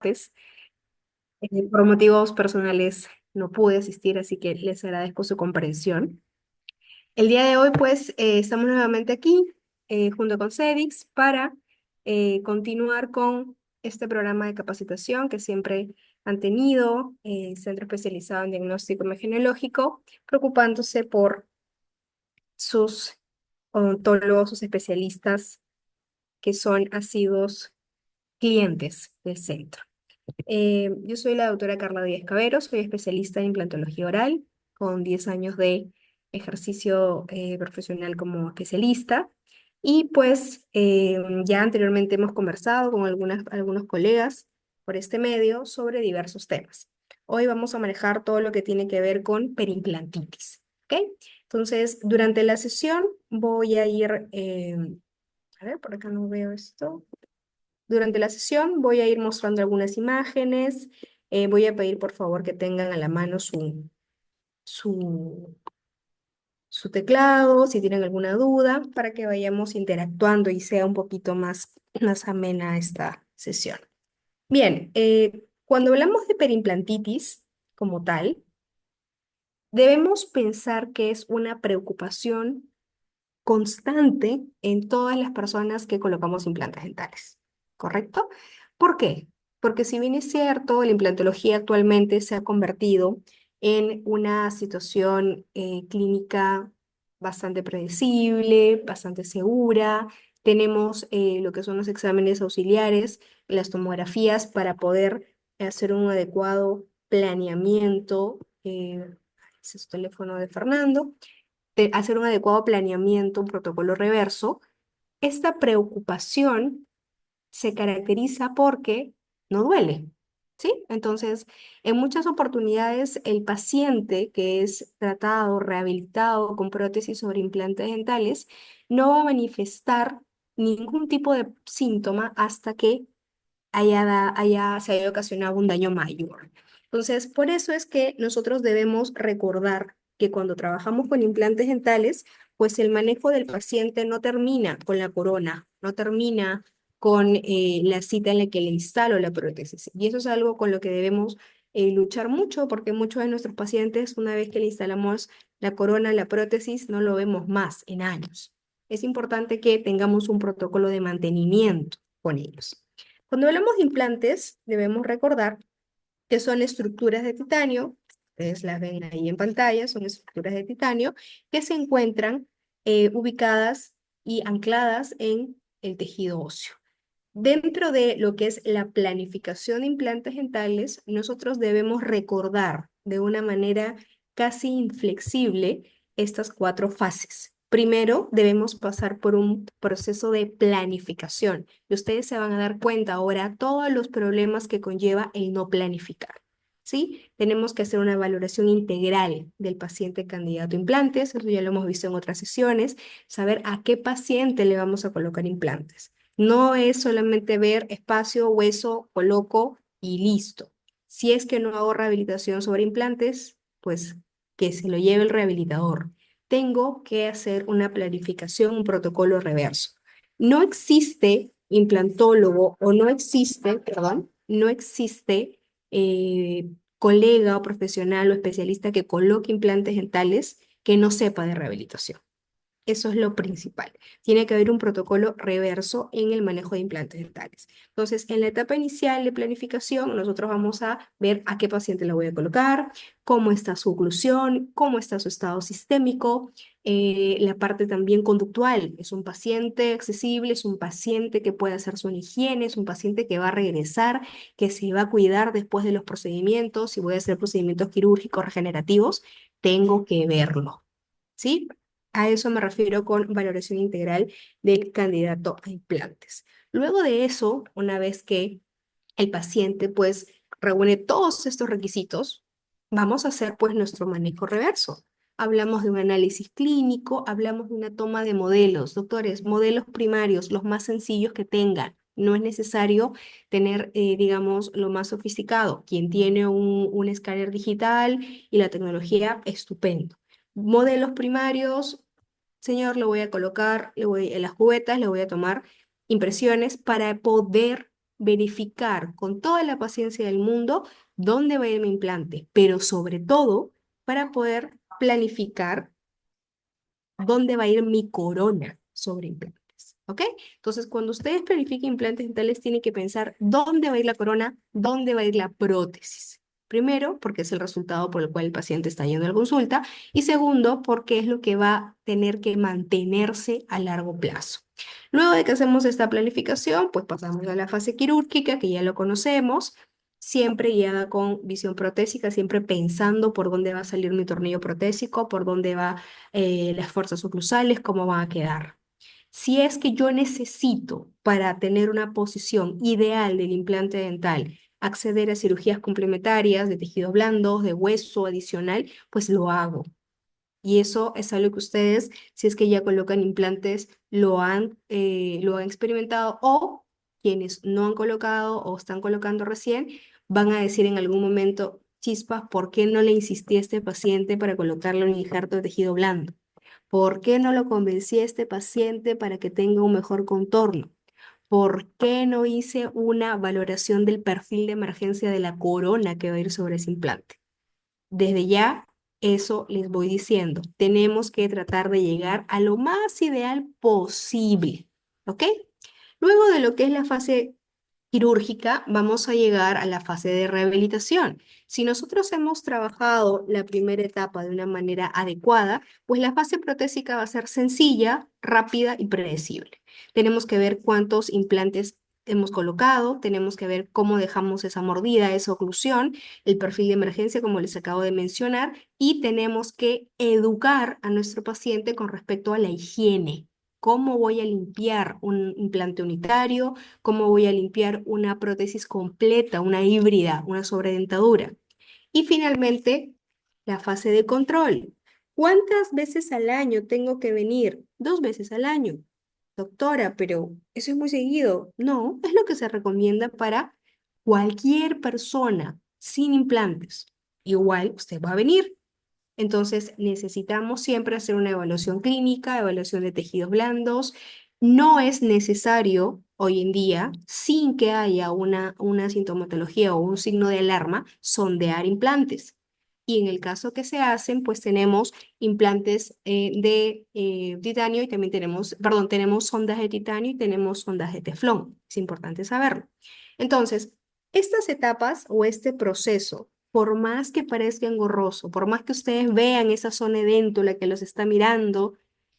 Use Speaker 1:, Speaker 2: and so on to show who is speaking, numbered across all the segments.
Speaker 1: Por motivos personales no pude asistir, así que les agradezco su comprensión. El día de hoy, pues, estamos nuevamente aquí junto con CEDIX para continuar con este programa de capacitación que siempre han tenido, Centro Especializado en Diagnóstico Imagenológico, preocupándose por sus odontólogos, sus especialistas que son asiduos clientes del centro. Yo soy la doctora Carla Díaz Cabero, soy especialista en implantología oral, con 10 años de ejercicio profesional como especialista. Y pues ya anteriormente hemos conversado con algunos colegas por este medio sobre diversos temas. Hoy vamos a manejar todo lo que tiene que ver con perimplantitis. ¿Ok? Entonces, durante la sesión voy a ir, a ver, por acá no veo esto. Durante la sesión voy a ir mostrando algunas imágenes. Voy a pedir por favor que tengan a la mano su, su teclado, si tienen alguna duda, para que vayamos interactuando y sea un poquito más amena esta sesión. Bien, cuando hablamos de perimplantitis como tal, debemos pensar que es una preocupación constante en todas las personas que colocamos implantes dentales, ¿correcto? ¿Por qué? Porque si bien es cierto, la implantología actualmente se ha convertido en una situación clínica bastante predecible, bastante segura, tenemos lo que son los exámenes auxiliares, las tomografías para poder hacer un adecuado planeamiento. Ese es el teléfono de Fernando de hacer un adecuado planeamiento, un protocolo reverso, esta preocupación se caracteriza porque no duele, ¿sí? Entonces, en muchas oportunidades, el paciente que es tratado, rehabilitado con prótesis sobre implantes dentales, no va a manifestar ningún tipo de síntoma hasta que se haya ocasionado un daño mayor. Entonces, por eso es que nosotros debemos recordar que cuando trabajamos con implantes dentales, pues el manejo del paciente no termina con la corona, no termina con la cita en la que le instalo la prótesis. Y eso es algo con lo que debemos luchar mucho, porque muchos de nuestros pacientes, una vez que le instalamos la corona, la prótesis, no lo vemos más en años. Es importante que tengamos un protocolo de mantenimiento con ellos. Cuando hablamos de implantes, debemos recordar que son estructuras de titanio, ustedes las ven ahí en pantalla, son estructuras de titanio que se encuentran ubicadas y ancladas en el tejido óseo. Dentro de lo que es la planificación de implantes dentales, nosotros debemos recordar de una manera casi inflexible estas cuatro fases. Primero, debemos pasar por un proceso de planificación y ustedes se van a dar cuenta ahora todos los problemas que conlleva el no planificar. ¿Sí? Tenemos que hacer una valoración integral del paciente candidato a implantes, eso ya lo hemos visto en otras sesiones, saber a qué paciente le vamos a colocar implantes. No es solamente ver espacio, hueso, coloco y listo. Si es que no hago rehabilitación sobre implantes, pues que se lo lleve el rehabilitador. Tengo que hacer una planificación, un protocolo reverso. No existe implantólogo o no existe, perdón, no existe colega o profesional o especialista que coloque implantes dentales que no sepa de rehabilitación. Eso es lo principal. Tiene que haber un protocolo reverso en el manejo de implantes dentales. Entonces, en la etapa inicial de planificación, nosotros vamos a ver a qué paciente la voy a colocar, cómo está su oclusión, cómo está su estado sistémico, la parte también conductual. Es un paciente accesible, es un paciente que puede hacer su higiene, es un paciente que va a regresar, que se va a cuidar después de los procedimientos. Si voy a hacer procedimientos quirúrgicos regenerativos, tengo que verlo. ¿Sí? A eso me refiero con valoración integral del candidato a implantes. Luego de eso, una vez que el paciente pues reúne todos estos requisitos, vamos a hacer pues nuestro manejo reverso. Hablamos de un análisis clínico, hablamos de una toma de modelos. Doctores, modelos primarios, los más sencillos que tengan. No es necesario tener, digamos, lo más sofisticado. Quien tiene un escáner digital y la tecnología, estupendo. Modelos primarios, señor, le voy a colocar, en las cubetas, le voy a tomar impresiones para poder verificar con toda la paciencia del mundo dónde va a ir mi implante, pero sobre todo para poder planificar dónde va a ir mi corona sobre implantes. ¿Ok? Entonces, cuando ustedes planifiquen implantes dentales, tienen que pensar dónde va a ir la corona, dónde va a ir la prótesis. Primero, porque es el resultado por el cual el paciente está yendo a la consulta. Y segundo, porque es lo que va a tener que mantenerse a largo plazo. Luego de que hacemos esta planificación, pues pasamos a la fase quirúrgica, que ya lo conocemos, siempre guiada con visión protésica, siempre pensando por dónde va a salir mi tornillo protésico, por dónde va las fuerzas oclusales, cómo van a quedar. Si es que yo necesito para tener una posición ideal del implante dental, acceder a cirugías complementarias de tejidos blandos, de hueso adicional, pues lo hago. Y eso es algo que ustedes, si es que ya colocan implantes, lo han experimentado o quienes no han colocado o están colocando recién, van a decir en algún momento, chispas, ¿por qué no le insistí a este paciente para colocarle un injerto de tejido blando? ¿Por qué no lo convencí a este paciente para que tenga un mejor contorno? ¿Por qué no hice una valoración del perfil de emergencia de la corona que va a ir sobre ese implante? Desde ya, eso les voy diciendo. Tenemos que tratar de llegar a lo más ideal posible, ¿ok? Luego de lo que es la fase quirúrgica, vamos a llegar a la fase de rehabilitación. Si nosotros hemos trabajado la primera etapa de una manera adecuada, pues la fase protésica va a ser sencilla, rápida y predecible. Tenemos que ver cuántos implantes hemos colocado, tenemos que ver cómo dejamos esa mordida, esa oclusión, el perfil de emergencia, como les acabo de mencionar, y tenemos que educar a nuestro paciente con respecto a la higiene. ¿Cómo voy a limpiar un implante unitario? ¿Cómo voy a limpiar una prótesis completa, una híbrida, una sobredentadura? Y finalmente, la fase de control. ¿Cuántas veces al año tengo que venir? 2 veces al año. Doctora, pero eso es muy seguido. No, es lo que se recomienda para cualquier persona sin implantes. Igual usted va a venir. Entonces, necesitamos siempre hacer una evaluación clínica, evaluación de tejidos blandos. No es necesario hoy en día, sin que haya una sintomatología o un signo de alarma, sondear implantes. Y en el caso que se hacen, pues tenemos implantes de titanio y también tenemos, perdón, tenemos sondas de titanio y tenemos sondas de teflón. Es importante saberlo. Entonces, estas etapas o este proceso, por más que parezca engorroso, por más que ustedes vean esa zona la que los está mirando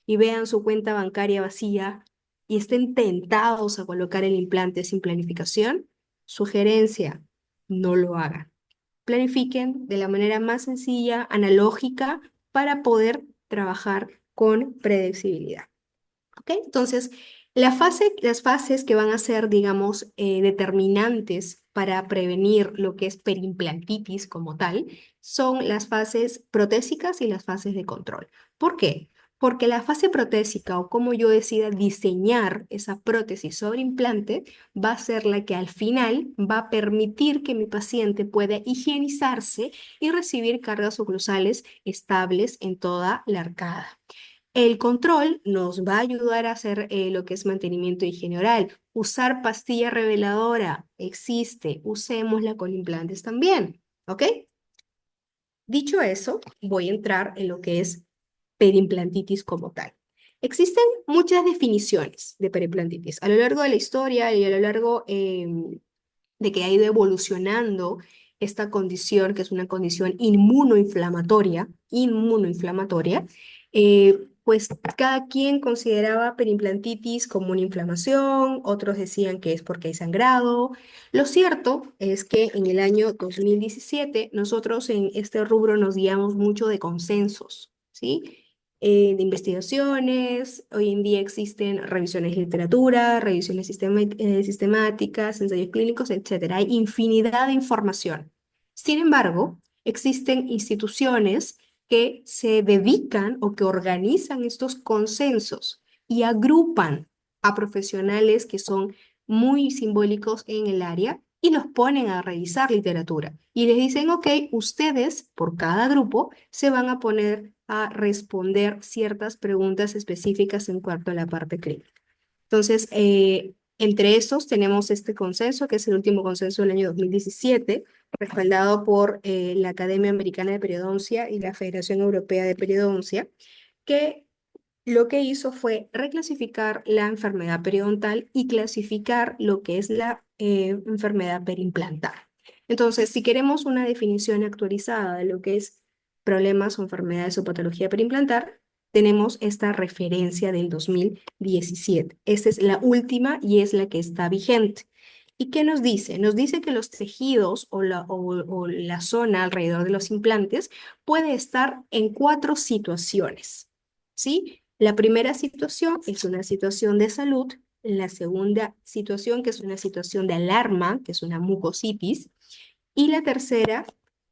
Speaker 1: y vean su cuenta bancaria vacía y estén tentados a colocar el implante sin planificación, sugerencia, no lo hagan. Planifiquen de la manera más sencilla, analógica, para poder trabajar con predecibilidad. ¿Ok? Entonces, las fases que van a ser, digamos, determinantes para prevenir lo que es perimplantitis como tal, son las fases protésicas y las fases de control. ¿Por qué? Porque la fase protésica o como yo decida diseñar esa prótesis sobre implante va a ser la que al final va a permitir que mi paciente pueda higienizarse y recibir cargas oclusales estables en toda la arcada. El control nos va a ayudar a hacer lo que es mantenimiento de higiene oral. Usar pastilla reveladora existe, usémosla con implantes también, ¿ok? Dicho eso, voy a entrar en lo que es perimplantitis como tal. Existen muchas definiciones de perimplantitis. A lo largo de la historia y a lo largo de que ha ido evolucionando esta condición, que es una condición inmunoinflamatoria, pues cada quien consideraba perimplantitis como una inflamación, otros decían que es porque hay sangrado. Lo cierto es que en el año 2017 nosotros en este rubro nos guiamos mucho de consensos, ¿sí? De investigaciones. Hoy en día existen revisiones de literatura, revisiones sistemáticas, ensayos clínicos, etcétera. Hay infinidad de información. Sin embargo, existen instituciones que se dedican o que organizan estos consensos y agrupan a profesionales que son muy simbólicos en el área y los ponen a revisar literatura. Y les dicen, ok, ustedes por cada grupo se van a poner a responder ciertas preguntas específicas en cuanto a la parte clínica. Entonces, Entre esos tenemos este consenso, que es el último consenso del año 2017, respaldado por la Academia Americana de Periodoncia y la Federación Europea de Periodoncia, que lo que hizo fue reclasificar la enfermedad periodontal y clasificar lo que es la enfermedad periimplantar. Entonces, si queremos una definición actualizada de lo que es problemas o enfermedades o patología periimplantar, tenemos esta referencia del 2017. Esta es la última y es la que está vigente. ¿Y qué nos dice? Nos dice que los tejidos o la zona alrededor de los implantes puede estar en cuatro situaciones, ¿sí? La primera situación es una situación de salud, la segunda situación que es una situación de alarma, que es una mucositis, y la tercera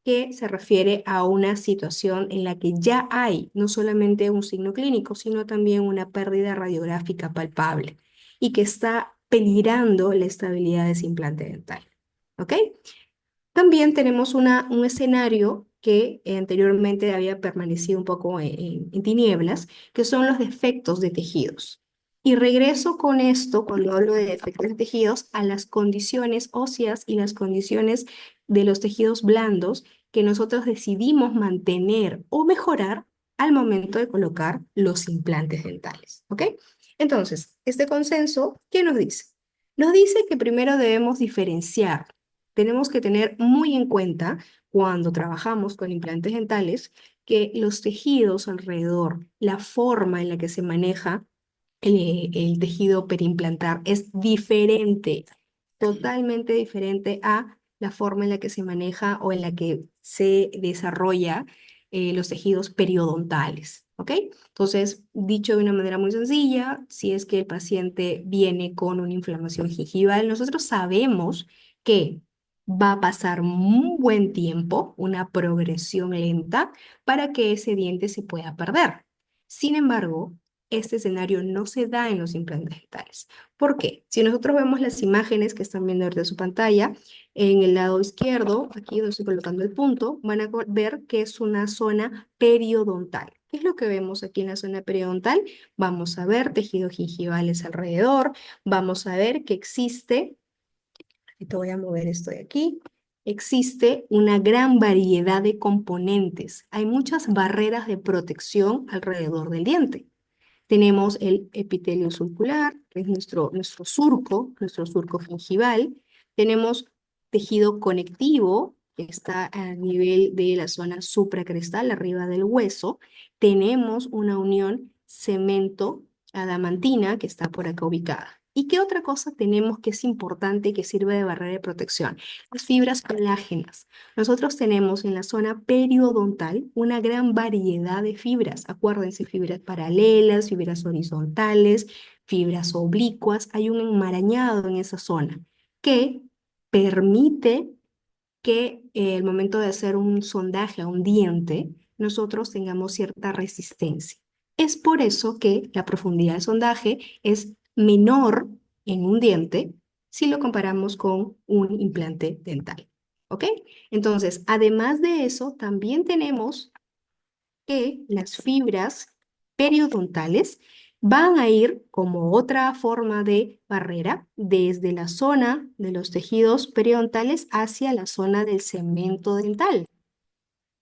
Speaker 1: que se refiere a una situación en la que ya hay no solamente un signo clínico, sino también una pérdida radiográfica palpable y que está peligrando la estabilidad de ese implante dental. ¿Ok? También tenemos un escenario que anteriormente había permanecido un poco en tinieblas, que son los defectos de tejidos. Y regreso con esto, cuando hablo de defectos de tejidos, a las condiciones óseas y las condiciones de los tejidos blandos que nosotros decidimos mantener o mejorar al momento de colocar los implantes dentales. ¿Ok? Entonces, este consenso, ¿qué nos dice? Nos dice que primero debemos diferenciar, tenemos que tener muy en cuenta cuando trabajamos con implantes dentales que los tejidos alrededor, la forma en la que se maneja el tejido periimplantar es diferente, totalmente diferente a la forma en la que se maneja o en la que se desarrolla los tejidos periodontales. ¿Ok? Entonces, dicho de una manera muy sencilla, si es que el paciente viene con una inflamación gingival, nosotros sabemos que va a pasar un buen tiempo, una progresión lenta, para que ese diente se pueda perder. Sin embargo, este escenario no se da en los implantes dentales. ¿Por qué? Si nosotros vemos las imágenes que están viendo ahorita en su pantalla, en el lado izquierdo, aquí donde estoy colocando el punto, van a ver que es una zona periodontal. ¿Qué es lo que vemos aquí en la zona periodontal? Vamos a ver tejidos gingivales alrededor, vamos a ver que existe, y te voy a mover esto de aquí, existe una gran variedad de componentes. Hay muchas barreras de protección alrededor del diente. Tenemos el epitelio sulcular, que es nuestro surco gingival. Tenemos tejido conectivo, que está a nivel de la zona supracrestal, arriba del hueso. Tenemos una unión cemento-adamantina, que está por acá ubicada. ¿Y qué otra cosa tenemos que es importante y que sirve de barrera de protección? Las fibras colágenas. Nosotros tenemos en la zona periodontal una gran variedad de fibras. Acuérdense, fibras paralelas, fibras horizontales, fibras oblicuas. Hay un enmarañado en esa zona que permite que al momento de hacer un sondaje a un diente, nosotros tengamos cierta resistencia. Es por eso que la profundidad del sondaje es menor en un diente si lo comparamos con un implante dental. ¿Ok? Entonces, además de eso, también tenemos que las fibras periodontales van a ir como otra forma de barrera desde la zona de los tejidos periodontales hacia la zona del cemento dental.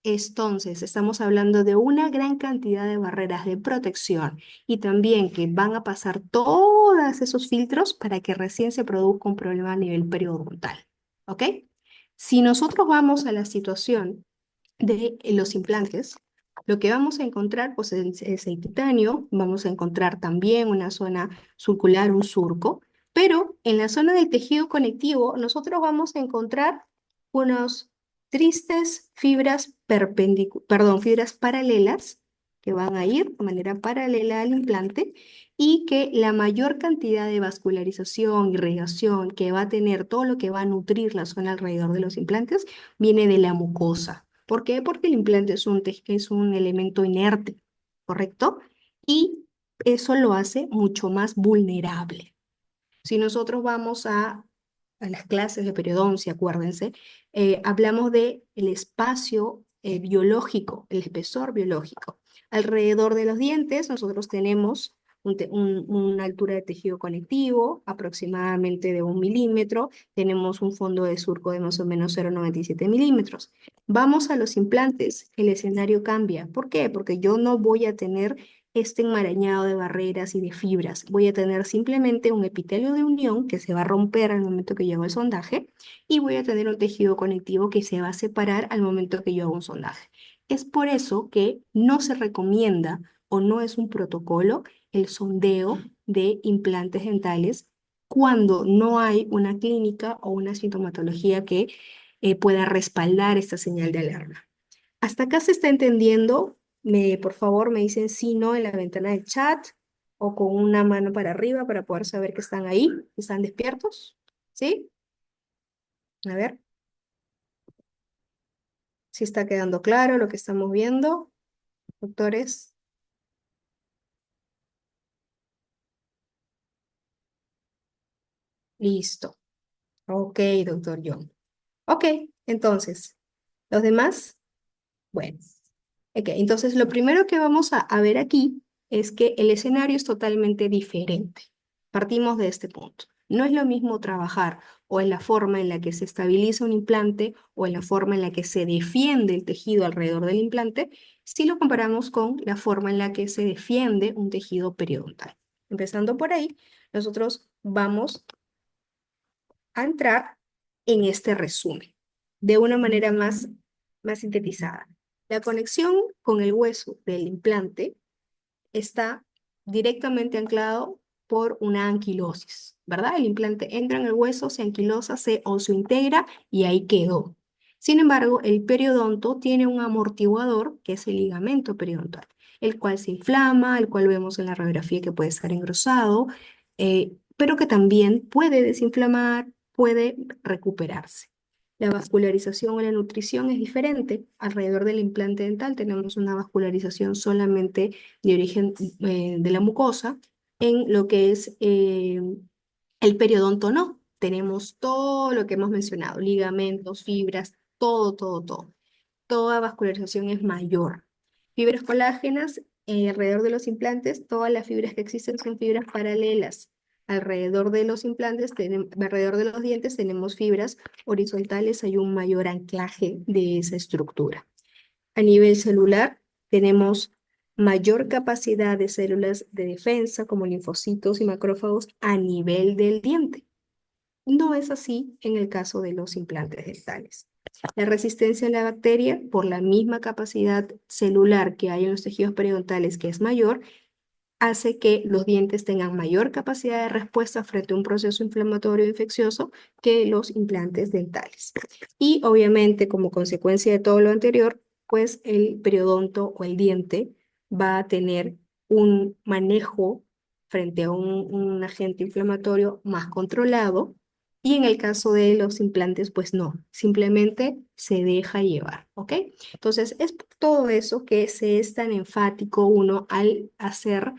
Speaker 1: Entonces, estamos hablando de una gran cantidad de barreras de protección y también que van a pasar todos esos filtros para que recién se produzca un problema a nivel periodontal. ¿Ok? Si nosotros vamos a la situación de los implantes, lo que vamos a encontrar pues, es el titanio, vamos a encontrar también una zona circular, un surco, pero en la zona del tejido conectivo nosotros vamos a encontrar unos tristes fibras paralelas que van a ir de manera paralela al implante y que la mayor cantidad de vascularización, irrigación que va a tener todo lo que va a nutrir la zona alrededor de los implantes viene de la mucosa. ¿Por qué? Porque el implante es un elemento inerte, ¿correcto? Y eso lo hace mucho más vulnerable. Si nosotros vamos a las clases de periodoncia, acuérdense, hablamos de el espacio biológico, el espesor biológico. Alrededor de los dientes nosotros tenemos una altura de tejido conectivo aproximadamente de 1 milímetro. Tenemos un fondo de surco de más o menos 0,97 milímetros. Vamos a los implantes, el escenario cambia. ¿Por qué? Porque yo no voy a tener este enmarañado de barreras y de fibras. Voy a tener simplemente un epitelio de unión que se va a romper al momento que yo hago el sondaje y voy a tener un tejido conectivo que se va a separar al momento que yo hago un sondaje. Es por eso que no se recomienda o no es un protocolo el sondeo de implantes dentales cuando no hay una clínica o una sintomatología que pueda respaldar esta señal de alarma. ¿Hasta acá se está entendiendo? Por favor, me dicen sí, no en la ventana del chat o con una mano para arriba para poder saber que están ahí, que están despiertos. ¿Sí? A ver si está quedando claro lo que estamos viendo, doctores. Listo. Ok, doctor John. Ok, entonces, ¿los demás? Bueno. Ok, entonces lo primero que vamos a ver aquí es que el escenario es totalmente diferente. Partimos de este punto. No es lo mismo trabajar o en la forma en la que se estabiliza un implante o en la forma en la que se defiende el tejido alrededor del implante, si lo comparamos con la forma en la que se defiende un tejido periodontal. Empezando por ahí, nosotros vamos a entrar en este resumen de una manera más sintetizada. La conexión con el hueso del implante está directamente anclado por una anquilosis, ¿verdad? El implante entra en el hueso, se anquilosa, se integra y ahí quedó. Sin embargo, el periodonto tiene un amortiguador que es el ligamento periodontal, el cual se inflama, el cual vemos en la radiografía que puede estar engrosado, pero que también puede desinflamar, puede recuperarse. La vascularización o la nutrición es diferente. Alrededor del implante dental tenemos una vascularización solamente de origen de la mucosa. En lo que es el periodonto no. Tenemos todo lo que hemos mencionado, ligamentos, fibras, todo. Toda vascularización es mayor. Fibras colágenas, alrededor de los implantes, todas las fibras que existen son fibras paralelas. Alrededor de los implantes, alrededor de los dientes tenemos fibras horizontales, hay un mayor anclaje de esa estructura. A nivel celular, tenemos mayor capacidad de células de defensa como linfocitos y macrófagos a nivel del diente. No es así en el caso de los implantes dentales. La resistencia a la bacteria, por la misma capacidad celular que hay en los tejidos periodontales, que es mayor, hace que los dientes tengan mayor capacidad de respuesta frente a un proceso inflamatorio o infeccioso que los implantes dentales. Y obviamente, como consecuencia de todo lo anterior, pues el periodonto o el diente va a tener un manejo frente a un agente inflamatorio más controlado. Y en el caso de los implantes, pues no, simplemente se deja llevar, ¿ok? Entonces, es por todo eso que se es tan enfático uno al hacer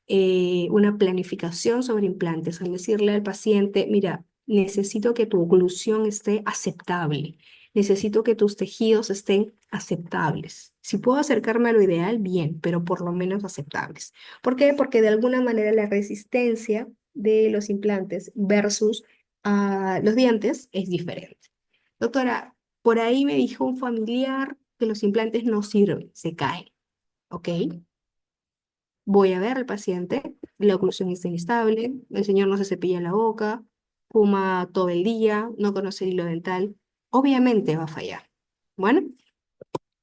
Speaker 1: una planificación sobre implantes, al decirle al paciente, mira, necesito que tu oclusión esté aceptable, necesito que tus tejidos estén aceptables. Si puedo acercarme a lo ideal, bien, pero por lo menos aceptables. ¿Por qué? Porque de alguna manera la resistencia de los implantes versus los dientes es diferente. Doctora, por ahí me dijo un familiar que los implantes no sirven, se caen, ¿ok? Voy a ver al paciente, la oclusión está inestable, el señor no se cepilla la boca, fuma todo el día, no conoce el hilo dental, obviamente va a fallar. Bueno,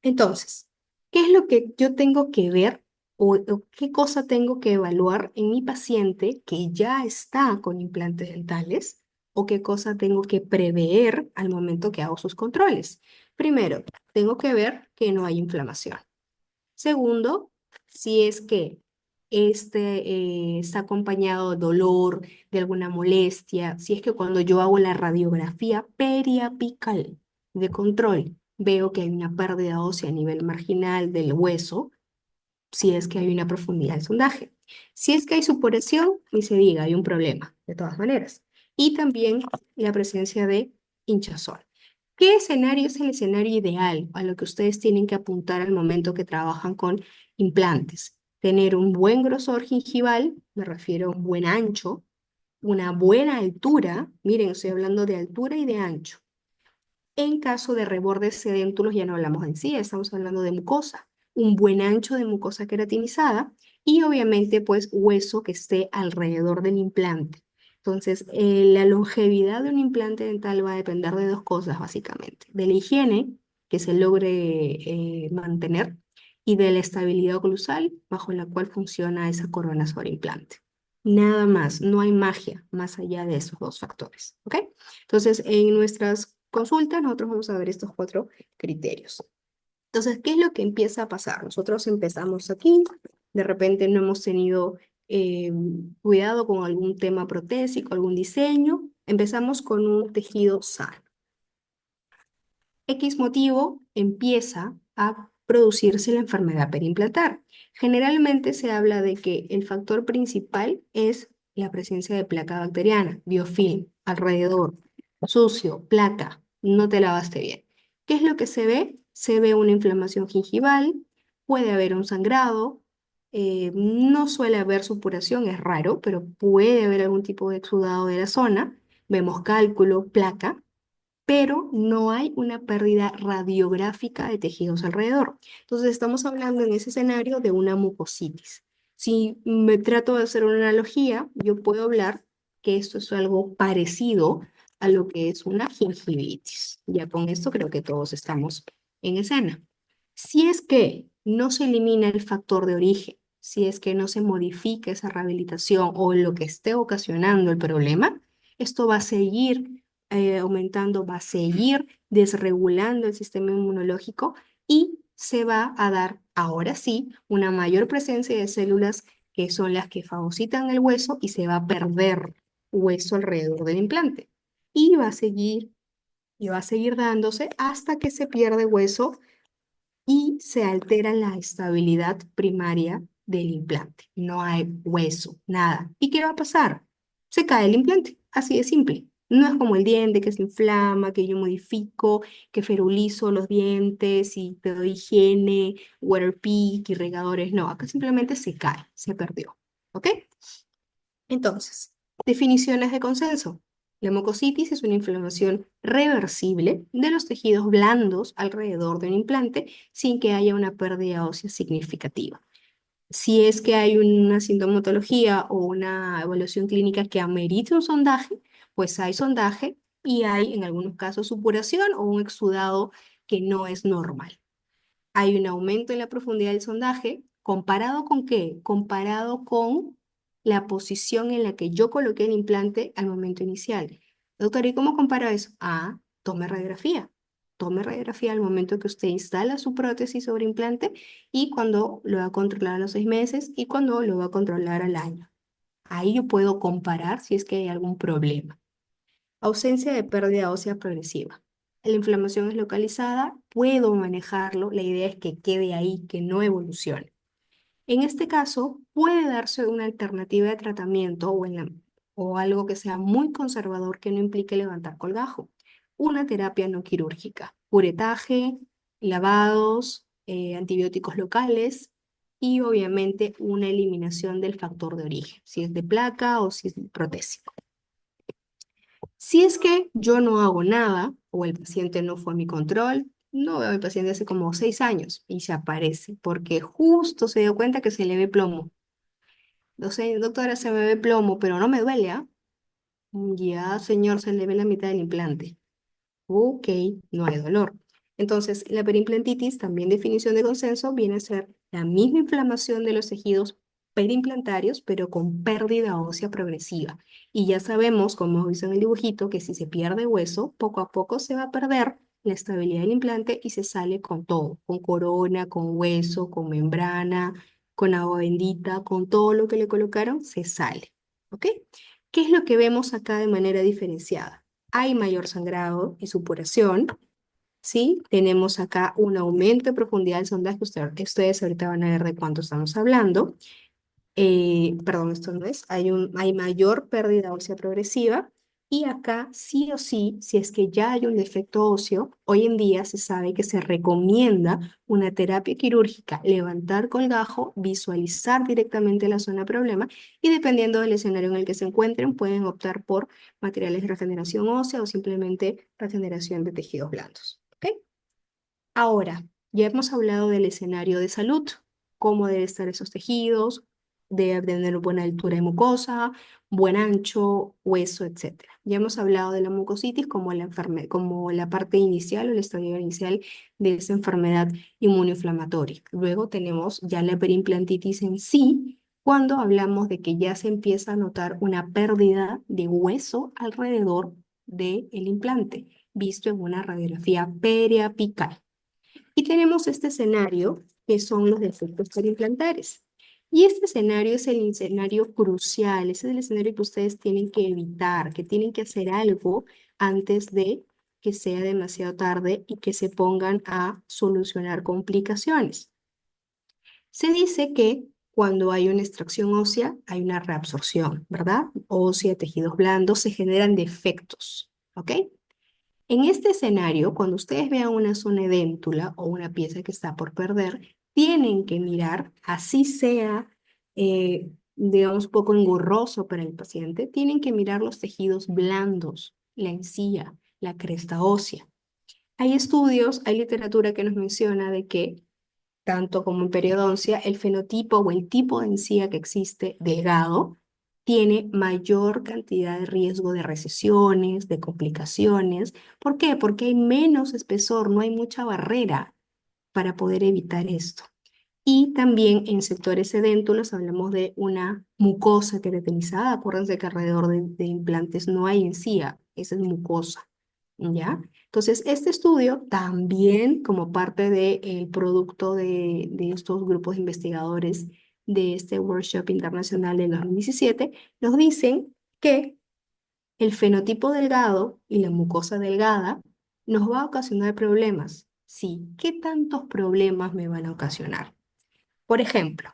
Speaker 1: entonces, ¿qué es lo que yo tengo que ver o qué cosa tengo que evaluar en mi paciente que ya está con implantes dentales o qué cosa tengo que prever al momento que hago sus controles? Primero, tengo que ver que no hay inflamación. Segundo, si es que está acompañado de dolor, de alguna molestia, si es que cuando yo hago la radiografía periapical de control, veo que hay una pérdida ósea a nivel marginal del hueso, si es que hay una profundidad del sondaje. Si es que hay supuración, ni se diga, hay un problema, de todas maneras. Y también la presencia de hinchazón. ¿Qué escenario es el escenario ideal a lo que ustedes tienen que apuntar al momento que trabajan con implantes? tener un buen grosor gingival, me refiero a un buen ancho, una buena altura, miren, estoy hablando de altura y de ancho. En caso de rebordes sedéntulos ya no hablamos de encía, estamos hablando de mucosa, un buen ancho de mucosa queratinizada y obviamente pues hueso que esté alrededor del implante. Entonces, la longevidad de un implante dental va a depender de dos cosas básicamente, de la higiene que se logre mantener y de la estabilidad oclusal bajo la cual funciona esa corona sobre implante. Nada más, no hay magia más allá de esos dos factores, ¿ok? Entonces, en nuestras consultas, nosotros vamos a ver estos cuatro criterios. Entonces, ¿qué es lo que empieza a pasar? Nosotros empezamos aquí, de repente no hemos tenido cuidado con algún tema protésico, algún diseño, empezamos con un tejido sano. X motivo empieza a producirse la enfermedad periimplantar. Generalmente se habla de que el factor principal es la presencia de placa bacteriana, biofilm, alrededor, sucio, placa, no te lavaste bien. ¿Qué es lo que se ve? Se ve una inflamación gingival, puede haber un sangrado, no suele haber supuración, es raro, pero puede haber algún tipo de exudado de la zona. Vemos cálculo, placa, pero no hay una pérdida radiográfica de tejidos alrededor. Entonces estamos hablando en ese escenario de una mucositis. Si me trato de hacer una analogía, yo puedo hablar que esto es algo parecido a lo que es una gingivitis. Ya con esto creo que todos estamos en escena. Si es que no se elimina el factor de origen, si es que no se modifica esa rehabilitación o lo que esté ocasionando el problema, esto va a seguir aumentando, va a seguir desregulando el sistema inmunológico y se va a dar, ahora sí, una mayor presencia de células que son las que fagocitan el hueso y se va a perder hueso alrededor del implante. Y va a seguir, y va a seguir dándose hasta que se pierde hueso y se altera la estabilidad primaria del implante. No hay hueso, nada. ¿Y qué va a pasar? Se cae el implante, así de simple. No es como el diente que se inflama, que yo modifico, que ferulizo los dientes y te doy higiene, Waterpik, irrigadores. No, acá simplemente se cae, se perdió. ¿Ok? Entonces, definiciones de consenso. La mucositis es una inflamación reversible de los tejidos blandos alrededor de un implante sin que haya una pérdida ósea significativa. Si es que hay una sintomatología o una evaluación clínica que amerite un sondaje, pues hay sondaje y hay en algunos casos supuración o un exudado que no es normal. Hay un aumento en la profundidad del sondaje. ¿Comparado con qué? Comparado con la posición en la que yo coloqué el implante al momento inicial. Doctor, ¿y cómo comparo eso? Ah, tome radiografía. Tome radiografía al momento que usted instala su prótesis sobre implante y cuando lo va a controlar a los 6 meses y cuando lo va a controlar al año. Ahí yo puedo comparar si es que hay algún problema. Ausencia de pérdida ósea progresiva. La inflamación es localizada, puedo manejarlo, la idea es que quede ahí, que no evolucione. En este caso, puede darse una alternativa de tratamiento o algo que sea muy conservador que no implique levantar colgajo. Una terapia no quirúrgica, curetaje, lavados, antibióticos locales y obviamente una eliminación del factor de origen, si es de placa o si es protésico. Si es que yo no hago nada o el paciente no fue a mi control, no veo al paciente hace como 6 años y se aparece porque justo se dio cuenta que se le ve plomo. No sé, doctora, se me ve plomo, pero no me duele, ¿ah? Ya, señor, se le ve la mitad del implante. Ok, no hay dolor. Entonces, la periimplantitis, también definición de consenso, viene a ser la misma inflamación de los tejidos perimplantarios, pero con pérdida ósea progresiva. Y ya sabemos, como hemos visto en el dibujito, que si se pierde hueso, poco a poco se va a perder la estabilidad del implante y se sale con todo, con corona, con hueso, con membrana, con agua bendita, con todo lo que le colocaron, se sale. ¿Ok? ¿Qué es lo que vemos acá de manera diferenciada? Hay mayor sangrado y supuración, ¿sí? Tenemos acá un aumento de profundidad del sondaje, ustedes ahorita van a ver de cuánto estamos hablando. Perdón, esto no es, hay mayor pérdida ósea progresiva, Y acá sí o sí, si es que ya hay un defecto óseo, hoy en día se sabe que se recomienda una terapia quirúrgica, levantar colgajo, visualizar directamente la zona problema y dependiendo del escenario en el que se encuentren, pueden optar por materiales de regeneración ósea o simplemente regeneración de tejidos blandos. ¿Ok? Ahora, ya hemos hablado del escenario de salud, cómo deben estar esos tejidos, debe tener buena altura de mucosa, buen ancho, hueso, etcétera. Ya hemos hablado de la mucositis como como la parte inicial o el estadio inicial de esa enfermedad inmunoinflamatoria. Luego tenemos ya la perimplantitis en sí, cuando hablamos de que ya se empieza a notar una pérdida de hueso alrededor del implante, visto en una radiografía periapical. Y tenemos este escenario que son los defectos periimplantares. Y este escenario es el escenario crucial, ese es el escenario que ustedes tienen que evitar, que tienen que hacer algo antes de que sea demasiado tarde y que se pongan a solucionar complicaciones. Se dice que cuando hay una extracción ósea, hay una reabsorción, ¿verdad? Ósea, tejidos blandos, se generan defectos, ¿ok? En este escenario, cuando ustedes vean una zona edéntula o una pieza que está por perder, tienen que mirar, así sea, digamos, poco engorroso para el paciente, tienen que mirar los tejidos blandos, la encía, la cresta ósea. Hay estudios, hay literatura que nos menciona de que, tanto como en periodoncia, el fenotipo o el tipo de encía que existe delgado tiene mayor cantidad de riesgo de recesiones, de complicaciones. ¿Por qué? Porque hay menos espesor, no hay mucha barrera para poder evitar esto. Y también en sectores sedéntulos hablamos de una mucosa queratinizada. Acuérdense que alrededor de implantes no hay encía, esa es mucosa, ¿ya? Entonces, este estudio también como parte del producto de estos grupos de investigadores de este Workshop Internacional del 2017, nos dicen que el fenotipo delgado y la mucosa delgada nos va a ocasionar problemas. Sí, ¿qué tantos problemas me van a ocasionar? Por ejemplo,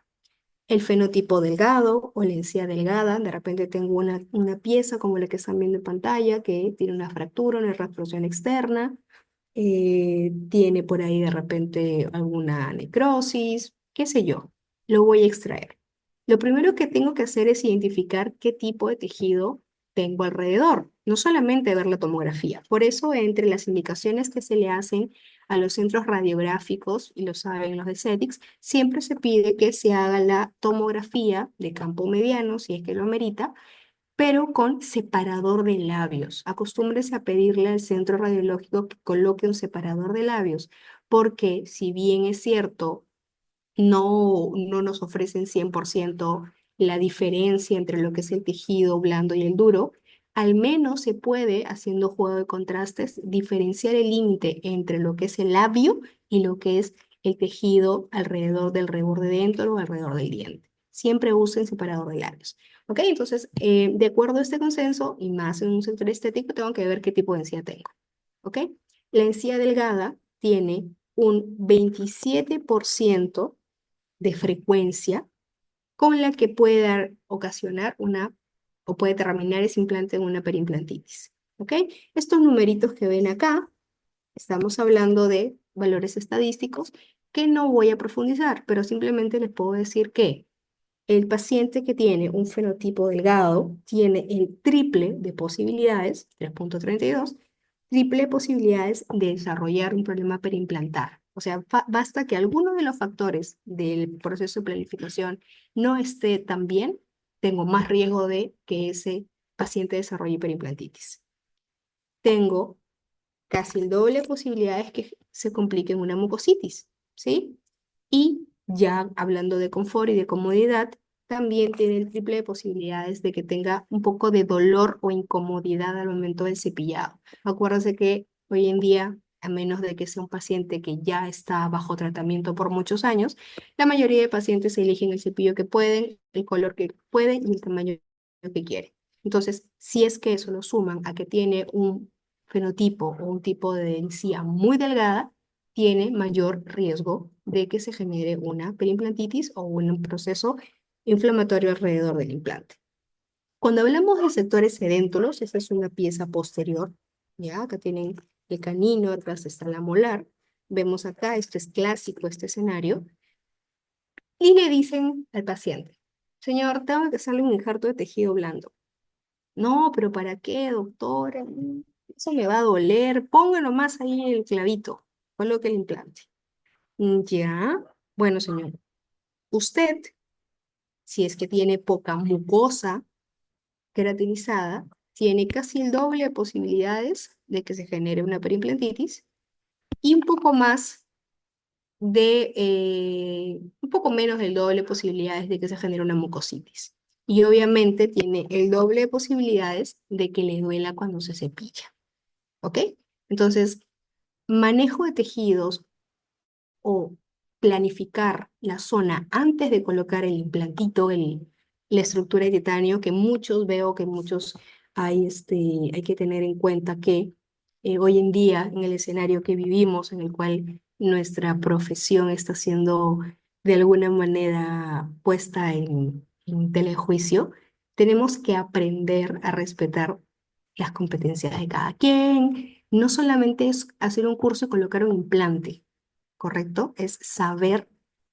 Speaker 1: el fenotipo delgado o la encía delgada, de repente tengo una pieza como la que están viendo en pantalla que tiene una fractura, una retrostrucción externa, tiene por ahí de repente alguna necrosis, qué sé yo, lo voy a extraer. Lo primero que tengo que hacer es identificar qué tipo de tejido tengo alrededor, no solamente ver la tomografía. Por eso, entre las indicaciones que se le hacen a los centros radiográficos, y lo saben los de CETIX, siempre se pide que se haga la tomografía de campo mediano, si es que lo amerita, pero con separador de labios. Acostúmbrese a pedirle al centro radiológico que coloque un separador de labios, porque si bien es cierto, no nos ofrecen 100% la diferencia entre lo que es el tejido blando y el duro, al menos se puede, haciendo juego de contrastes, diferenciar el límite entre lo que es el labio y lo que es el tejido alrededor del reborde dentro o alrededor del diente. Siempre usen separador de labios. ¿Ok? Entonces, de acuerdo a este consenso, y más en un sector estético, tengo que ver qué tipo de encía tengo. ¿Ok? La encía delgada tiene un 27% de frecuencia con la que puede ocasionar una o puede terminar ese implante en una perimplantitis. ¿Ok? Estos numeritos que ven acá, estamos hablando de valores estadísticos que no voy a profundizar, pero simplemente les puedo decir que el paciente que tiene un fenotipo delgado tiene el triple de posibilidades, 3,32, triple posibilidades de desarrollar un problema periimplantar. O sea, basta que alguno de los factores del proceso de planificación no esté tan bien, tengo más riesgo de que ese paciente desarrolle periimplantitis. Tengo casi el doble de posibilidades que se complique en una mucositis, ¿sí? Y ya hablando de confort y de comodidad, también tiene el triple de posibilidades de que tenga un poco de dolor o incomodidad al momento del cepillado. Acuérdense que hoy en día, a menos de que sea un paciente que ya está bajo tratamiento por muchos años, la mayoría de pacientes eligen el cepillo que pueden, el color que pueden y el tamaño que quieren. Entonces, si es que eso lo suman a que tiene un fenotipo o un tipo de encía muy delgada, tiene mayor riesgo de que se genere una periimplantitis o un proceso inflamatorio alrededor del implante. Cuando hablamos de sectores sedéntulos, esa es una pieza posterior, ¿ya? Acá tienen el canino, atrás está la molar. Vemos acá, esto es clásico, este escenario. Y le dicen al paciente, señor, tengo que hacerle un injerto de tejido blando. No, pero ¿para qué, doctora? Eso me va a doler. Póngalo más ahí el clavito. Coloque el implante. Ya. Bueno, señor. Usted, si es que tiene poca mucosa queratinizada, tiene casi el doble de posibilidades de que se genere una perimplantitis y un poco menos del doble de posibilidades de que se genere una mucositis. Y obviamente tiene el doble de posibilidades de que le duela cuando se cepilla. ¿Ok? Entonces, manejo de tejidos o planificar la zona antes de colocar el implantito, la estructura de titanio, que muchos veo que muchos hay que tener en cuenta que hoy en día, en el escenario que vivimos, en el cual nuestra profesión está siendo de alguna manera puesta en telejuicio, tenemos que aprender a respetar las competencias de cada quien. No solamente es hacer un curso y colocar un implante, ¿correcto? Es saber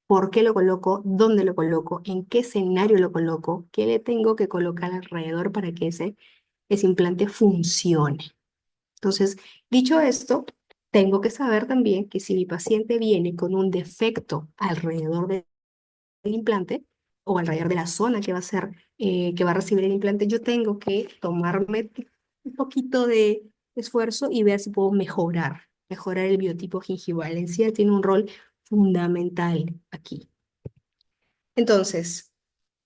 Speaker 1: por qué lo coloco, dónde lo coloco, en qué escenario lo coloco, qué le tengo que colocar alrededor para que ese implante funcione. Entonces, dicho esto, tengo que saber también que si mi paciente viene con un defecto alrededor del implante o alrededor de la zona que va a ser, que va a recibir el implante, yo tengo que tomarme un poquito de esfuerzo y ver si puedo mejorar el biotipo gingival. En sí tiene un rol fundamental aquí. Entonces,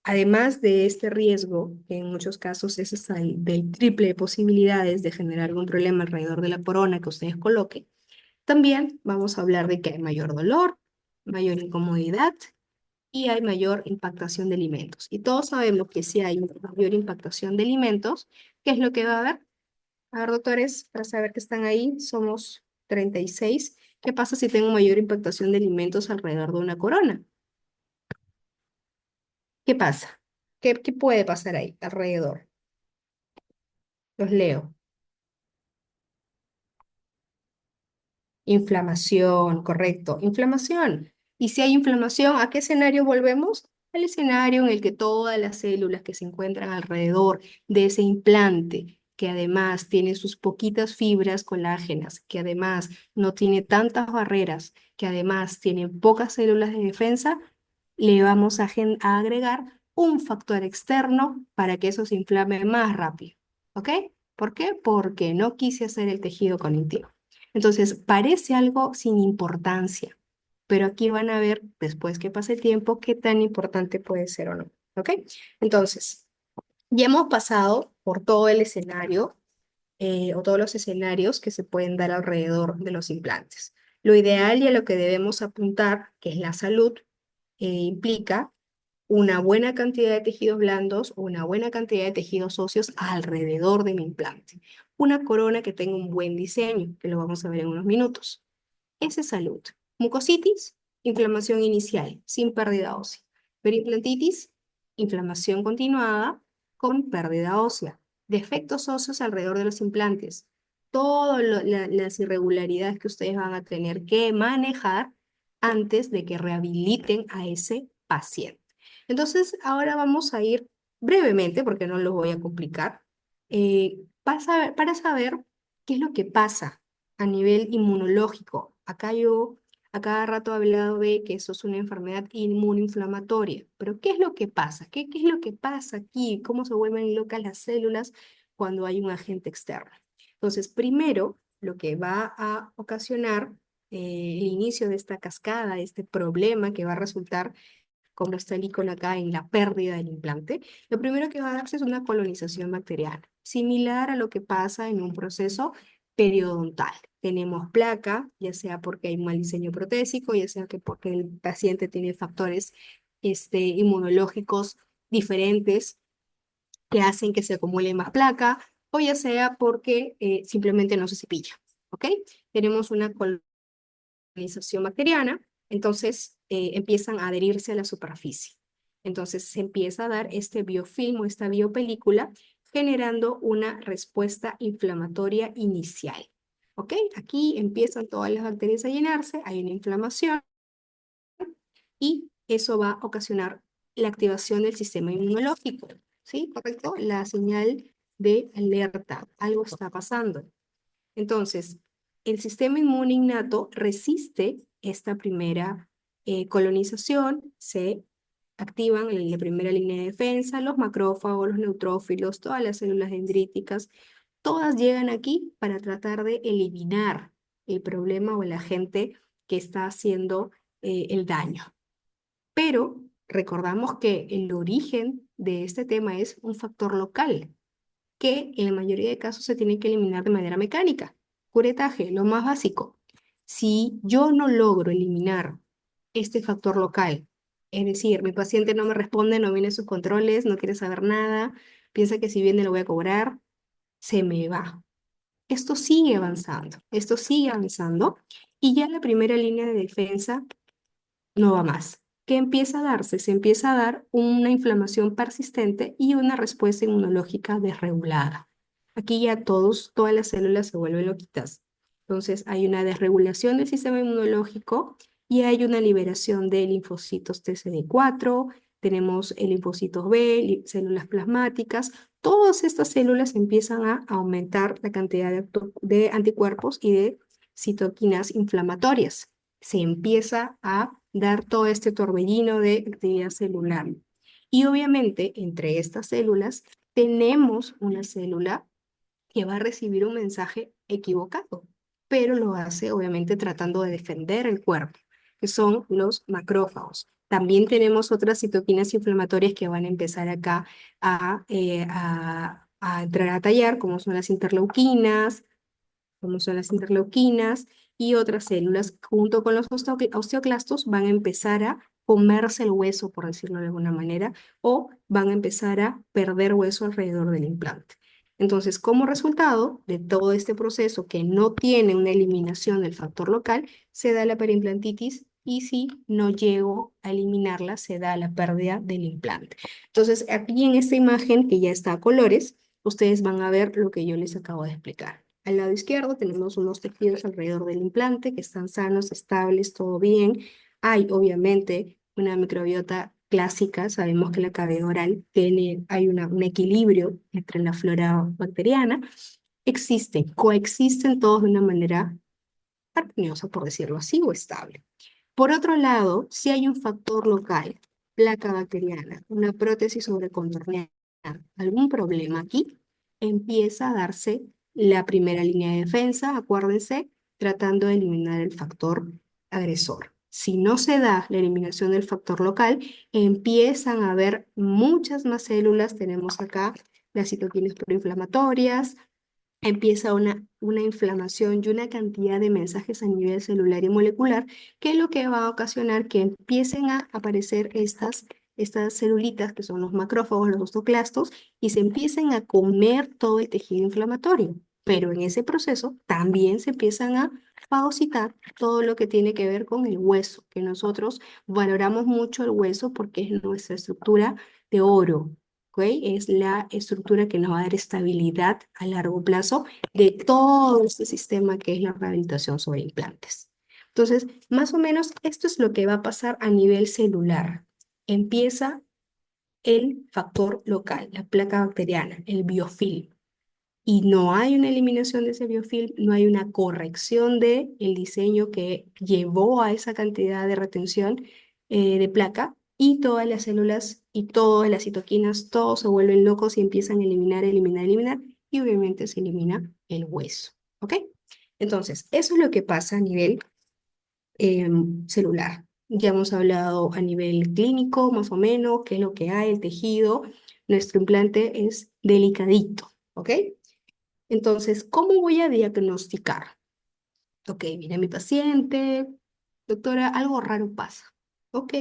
Speaker 1: además de este riesgo, que en muchos casos es hasta del triple de posibilidades de generar algún problema alrededor de la corona que ustedes coloquen, también vamos a hablar de que hay mayor dolor, mayor incomodidad y hay mayor impactación de alimentos. Y todos sabemos que si hay mayor impactación de alimentos, ¿qué es lo que va a haber? A ver, doctores, para saber que están ahí, somos 36. ¿Qué pasa si tengo mayor impactación de alimentos alrededor de una corona? ¿Qué pasa? ¿Qué puede pasar ahí alrededor? Los leo. Inflamación, correcto. Inflamación. Y si hay inflamación, ¿a qué escenario volvemos? Al escenario en el que todas las células que se encuentran alrededor de ese implante, que además tiene sus poquitas fibras colágenas, que además no tiene tantas barreras, que además tiene pocas células de defensa, le vamos a agregar un factor externo para que eso se inflame más rápido. ¿Ok? ¿Por qué? Porque no quise hacer el tejido conectivo. Entonces, parece algo sin importancia, pero aquí van a ver, después que pase el tiempo, qué tan importante puede ser o no. ¿Ok? Entonces, ya hemos pasado por todo el escenario o todos los escenarios que se pueden dar alrededor de los implantes. Lo ideal y a lo que debemos apuntar, que es la salud, implica una buena cantidad de tejidos blandos o una buena cantidad de tejidos óseos alrededor de mi implante. Una corona que tenga un buen diseño, que lo vamos a ver en unos minutos. Esa es salud. Mucositis, inflamación inicial, sin pérdida ósea. Perimplantitis, inflamación continuada con pérdida ósea. Defectos óseos alrededor de los implantes. Todas las irregularidades que ustedes van a tener que manejar antes de que rehabiliten a ese paciente. Entonces, ahora vamos a ir brevemente, porque no lo voy a complicar, para saber qué es lo que pasa a nivel inmunológico. Acá yo a cada rato he hablado de que eso es una enfermedad inmunoinflamatoria, pero ¿qué es lo que pasa? ¿Qué es lo que pasa aquí? ¿Cómo se vuelven locas las células cuando hay un agente externo? Entonces, primero, lo que va a ocasionar el inicio de esta cascada, este problema que va a resultar, como está el icono acá, en la pérdida del implante, lo primero que va a darse es una colonización bacteriana, similar a lo que pasa en un proceso periodontal. Tenemos placa, ya sea porque hay un mal diseño protésico, ya sea que porque el paciente tiene factores inmunológicos diferentes que hacen que se acumule más placa, o ya sea porque simplemente no se cepilla, ¿ok? Tenemos una colonización bacteriana, entonces empiezan a adherirse a la superficie. Entonces se empieza a dar este biofilm o esta biopelícula generando una respuesta inflamatoria inicial. ¿Ok? Aquí empiezan todas las bacterias a llenarse, hay una inflamación y eso va a ocasionar la activación del sistema inmunológico. ¿Sí? ¿Correcto? La señal de alerta, algo está pasando. Entonces, el sistema inmune innato resiste esta primera colonización, se activan en la primera línea de defensa, los macrófagos, los neutrófilos, todas las células dendríticas, todas llegan aquí para tratar de eliminar el problema o el agente que está haciendo el daño. Pero recordamos que el origen de este tema es un factor local que en la mayoría de casos se tiene que eliminar de manera mecánica. Curetaje, lo más básico. Si yo no logro eliminar este factor local, es decir, mi paciente no me responde, no viene a sus controles, no quiere saber nada, piensa que si viene lo voy a cobrar, se me va. Esto sigue avanzando y ya la primera línea de defensa no va más. ¿Qué empieza a darse? Se empieza a dar una inflamación persistente y una respuesta inmunológica desregulada. Aquí ya todas las células se vuelven loquitas. Entonces hay una desregulación del sistema inmunológico y hay una liberación de linfocitos TCD4, tenemos linfocitos B, células plasmáticas. Todas estas células empiezan a aumentar la cantidad de anticuerpos y de citoquinas inflamatorias. Se empieza a dar todo este torbellino de actividad celular. Y obviamente entre estas células tenemos una célula que va a recibir un mensaje equivocado, pero lo hace obviamente tratando de defender el cuerpo, que son los macrófagos. También tenemos otras citoquinas inflamatorias que van a empezar acá a entrar a tallar, como son las interleuquinas, y otras células, junto con los osteoclastos, van a empezar a comerse el hueso, por decirlo de alguna manera, o van a empezar a perder hueso alrededor del implante. Entonces, como resultado de todo este proceso que no tiene una eliminación del factor local, se da la perimplantitis y si no llego a eliminarla, se da la pérdida del implante. Entonces, aquí en esta imagen que ya está a colores, ustedes van a ver lo que yo les acabo de explicar. Al lado izquierdo tenemos unos tejidos alrededor del implante que están sanos, estables, todo bien. Hay obviamente una microbiota clásica, sabemos que la cavidad oral hay un equilibrio entre la flora bacteriana. Existen, coexisten todos de una manera armoniosa, por decirlo así, o estable. Por otro lado, si hay un factor local, placa bacteriana, una prótesis sobrecontorneada, algún problema aquí, empieza a darse la primera línea de defensa, acuérdense, tratando de eliminar el factor agresor. Si no se da la eliminación del factor local, empiezan a haber muchas más células. Tenemos acá las citoquinas proinflamatorias, empieza una inflamación y una cantidad de mensajes a nivel celular y molecular, que es lo que va a ocasionar que empiecen a aparecer estas celulitas, que son los macrófagos, los osteoclastos, y se empiecen a comer todo el tejido inflamatorio. Pero en ese proceso también se empiezan a fagocitar todo lo que tiene que ver con el hueso, que nosotros valoramos mucho el hueso porque es nuestra estructura de oro. ¿Ok? Es la estructura que nos va a dar estabilidad a largo plazo de todo este sistema que es la rehabilitación sobre implantes. Entonces, más o menos esto es lo que va a pasar a nivel celular. Empieza el factor local, la placa bacteriana, el biofilm. Y no hay una eliminación de ese biofilm, no hay una corrección de el diseño que llevó a esa cantidad de retención de placa, y todas las células y todas las citoquinas, todos se vuelven locos y empiezan a eliminar, y obviamente se elimina el hueso. ¿Ok? Entonces, eso es lo que pasa a nivel celular. Ya hemos hablado a nivel clínico, más o menos, qué es lo que hay, el tejido. Nuestro implante es delicadito, ¿ok? Entonces, ¿cómo voy a diagnosticar? Ok, viene mi paciente, doctora, algo raro pasa. Ok,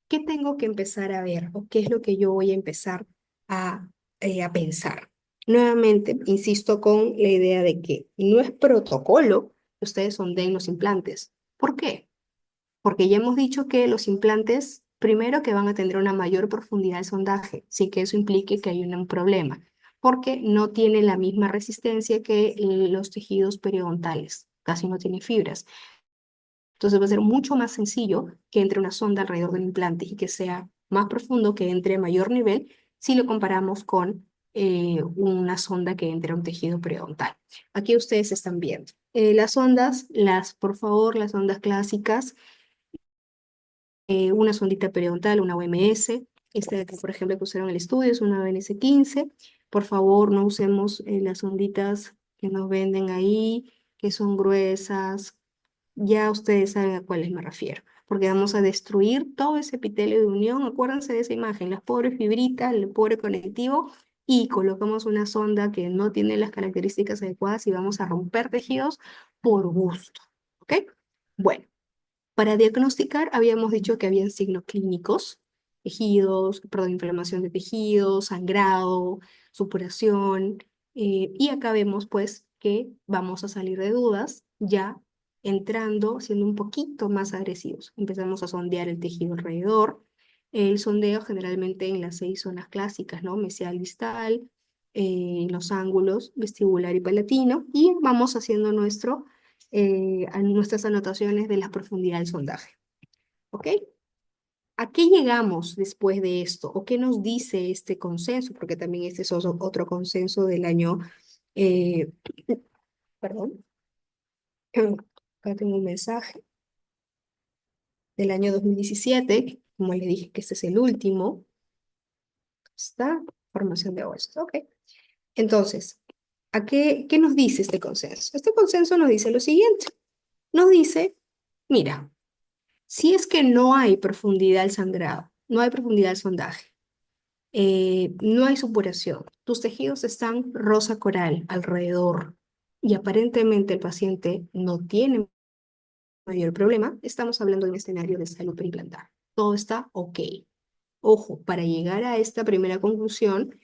Speaker 1: ¿qué tengo que empezar a ver o qué es lo que yo voy a empezar a, a pensar? Nuevamente, insisto con la idea de que no es protocolo que ustedes sondeen los implantes. ¿Por qué? Porque ya hemos dicho que los implantes Primero que van a tener una mayor profundidad de sondaje, sin que eso implique que hay un problema, porque no tiene la misma resistencia que los tejidos periodontales, casi no tiene fibras. Entonces va a ser mucho más sencillo que entre una sonda alrededor del implante y que sea más profundo, que entre a mayor nivel, si lo comparamos con una sonda que entre a un tejido periodontal. Aquí ustedes están viendo. Las ondas, por favor, las ondas clásicas, una sondita periodontal, una OMS. Esta de aquí, por ejemplo, que usaron en el estudio es una OMS 15. Por favor, no usemos las onditas que nos venden ahí, que son gruesas. Ya ustedes saben a cuáles me refiero, porque vamos a destruir todo ese epitelio de unión. Acuérdense de esa imagen, las pobres fibritas, el pobre conectivo, y colocamos una sonda que no tiene las características adecuadas y vamos a romper tejidos por gusto. ¿Ok? Bueno. Para diagnosticar, habíamos dicho que habían signos clínicos, tejidos, perdón, inflamación de tejidos, sangrado, supuración, y acá vemos pues que vamos a salir de dudas ya entrando, siendo un poquito más agresivos. Empezamos a sondear el tejido alrededor, el sondeo generalmente en las 6 zonas clásicas, ¿no? Mesial, distal, los ángulos vestibular y palatino, y vamos haciendo nuestras anotaciones de la profundidad del sondaje. ¿Ok? ¿A qué llegamos después de esto? ¿O qué nos dice este consenso? Porque también este es otro consenso del año, eh, perdón, acá tengo un mensaje del año 2017, como le dije que este es el último, está, formación de huesos. Ok. Entonces, ¿qué nos dice este consenso? Este consenso nos dice lo siguiente. Nos dice, mira, si es que no hay profundidad al sangrado, no hay profundidad al sondaje, no hay supuración, tus tejidos están rosa coral alrededor y aparentemente el paciente no tiene mayor problema, estamos hablando de un escenario de salud periimplantar. Todo está ok. Ojo, para llegar a esta primera conclusión,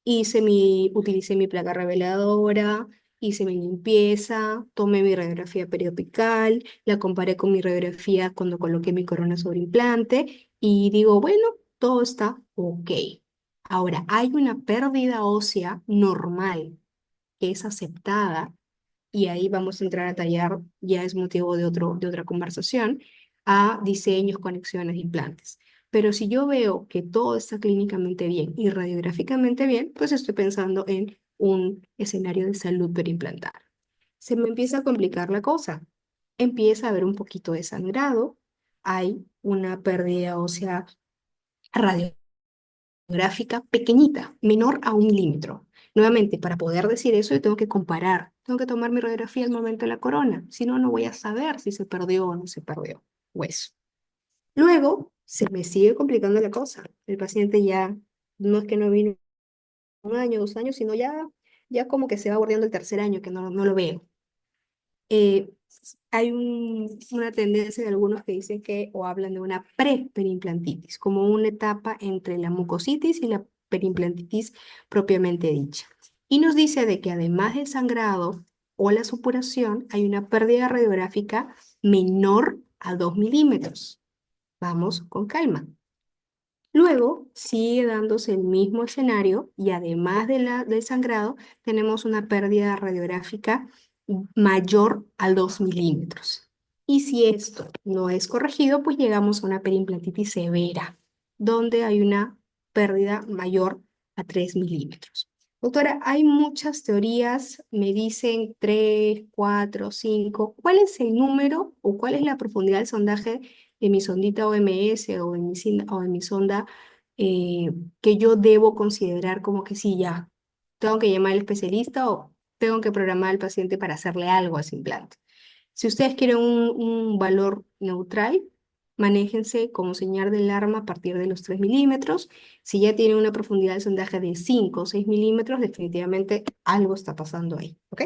Speaker 1: utilicé mi placa reveladora, hice mi limpieza, tomé mi radiografía periopical, la comparé con mi radiografía cuando coloqué mi corona sobre implante y digo, bueno, todo está ok. Ahora, hay una pérdida ósea normal que es aceptada y ahí vamos a entrar a tallar, ya es motivo de otra conversación, a diseños, conexiones, implantes. Pero si yo veo que todo está clínicamente bien y radiográficamente bien, pues estoy pensando en un escenario de salud periimplantar. Se me empieza a complicar la cosa. Empieza a haber un poquito de sangrado, hay una pérdida ósea gráfica pequeñita, menor a 1 milímetro. Nuevamente, para poder decir eso, yo tengo que comparar, tengo que tomar mi radiografía al momento de la corona, si no, no voy a saber si se perdió o no se perdió hueso. Luego, se me sigue complicando la cosa. El paciente ya no es que no vino 1 año, 2 años, sino ya como que se va bordeando el tercer año que no lo veo. eh, Hay una tendencia de algunos que dicen que o hablan de una pre-perimplantitis, como una etapa entre la mucositis y la perimplantitis propiamente dicha. Y nos dice de que además del sangrado o la supuración, hay una pérdida radiográfica menor a 2 milímetros. Vamos con calma. Luego sigue dándose el mismo escenario y además del sangrado, tenemos una pérdida radiográfica mayor a 2 milímetros. Y si esto no es corregido, pues llegamos a una perimplantitis severa, donde hay una pérdida mayor a 3 milímetros. Doctora, hay muchas teorías, me dicen 3, 4, 5. ¿Cuál es el número o cuál es la profundidad del sondaje de mi sondita OMS o o en mi sonda eh, que yo debo considerar como que sí, ya, tengo que llamar al especialista o tengo que programar al paciente para hacerle algo a ese implante? Si ustedes quieren un valor neutral, manéjense como señal de alarma a partir de los 3 milímetros. Si ya tienen una profundidad de sondaje de 5 o 6 milímetros, definitivamente algo está pasando ahí, ¿ok?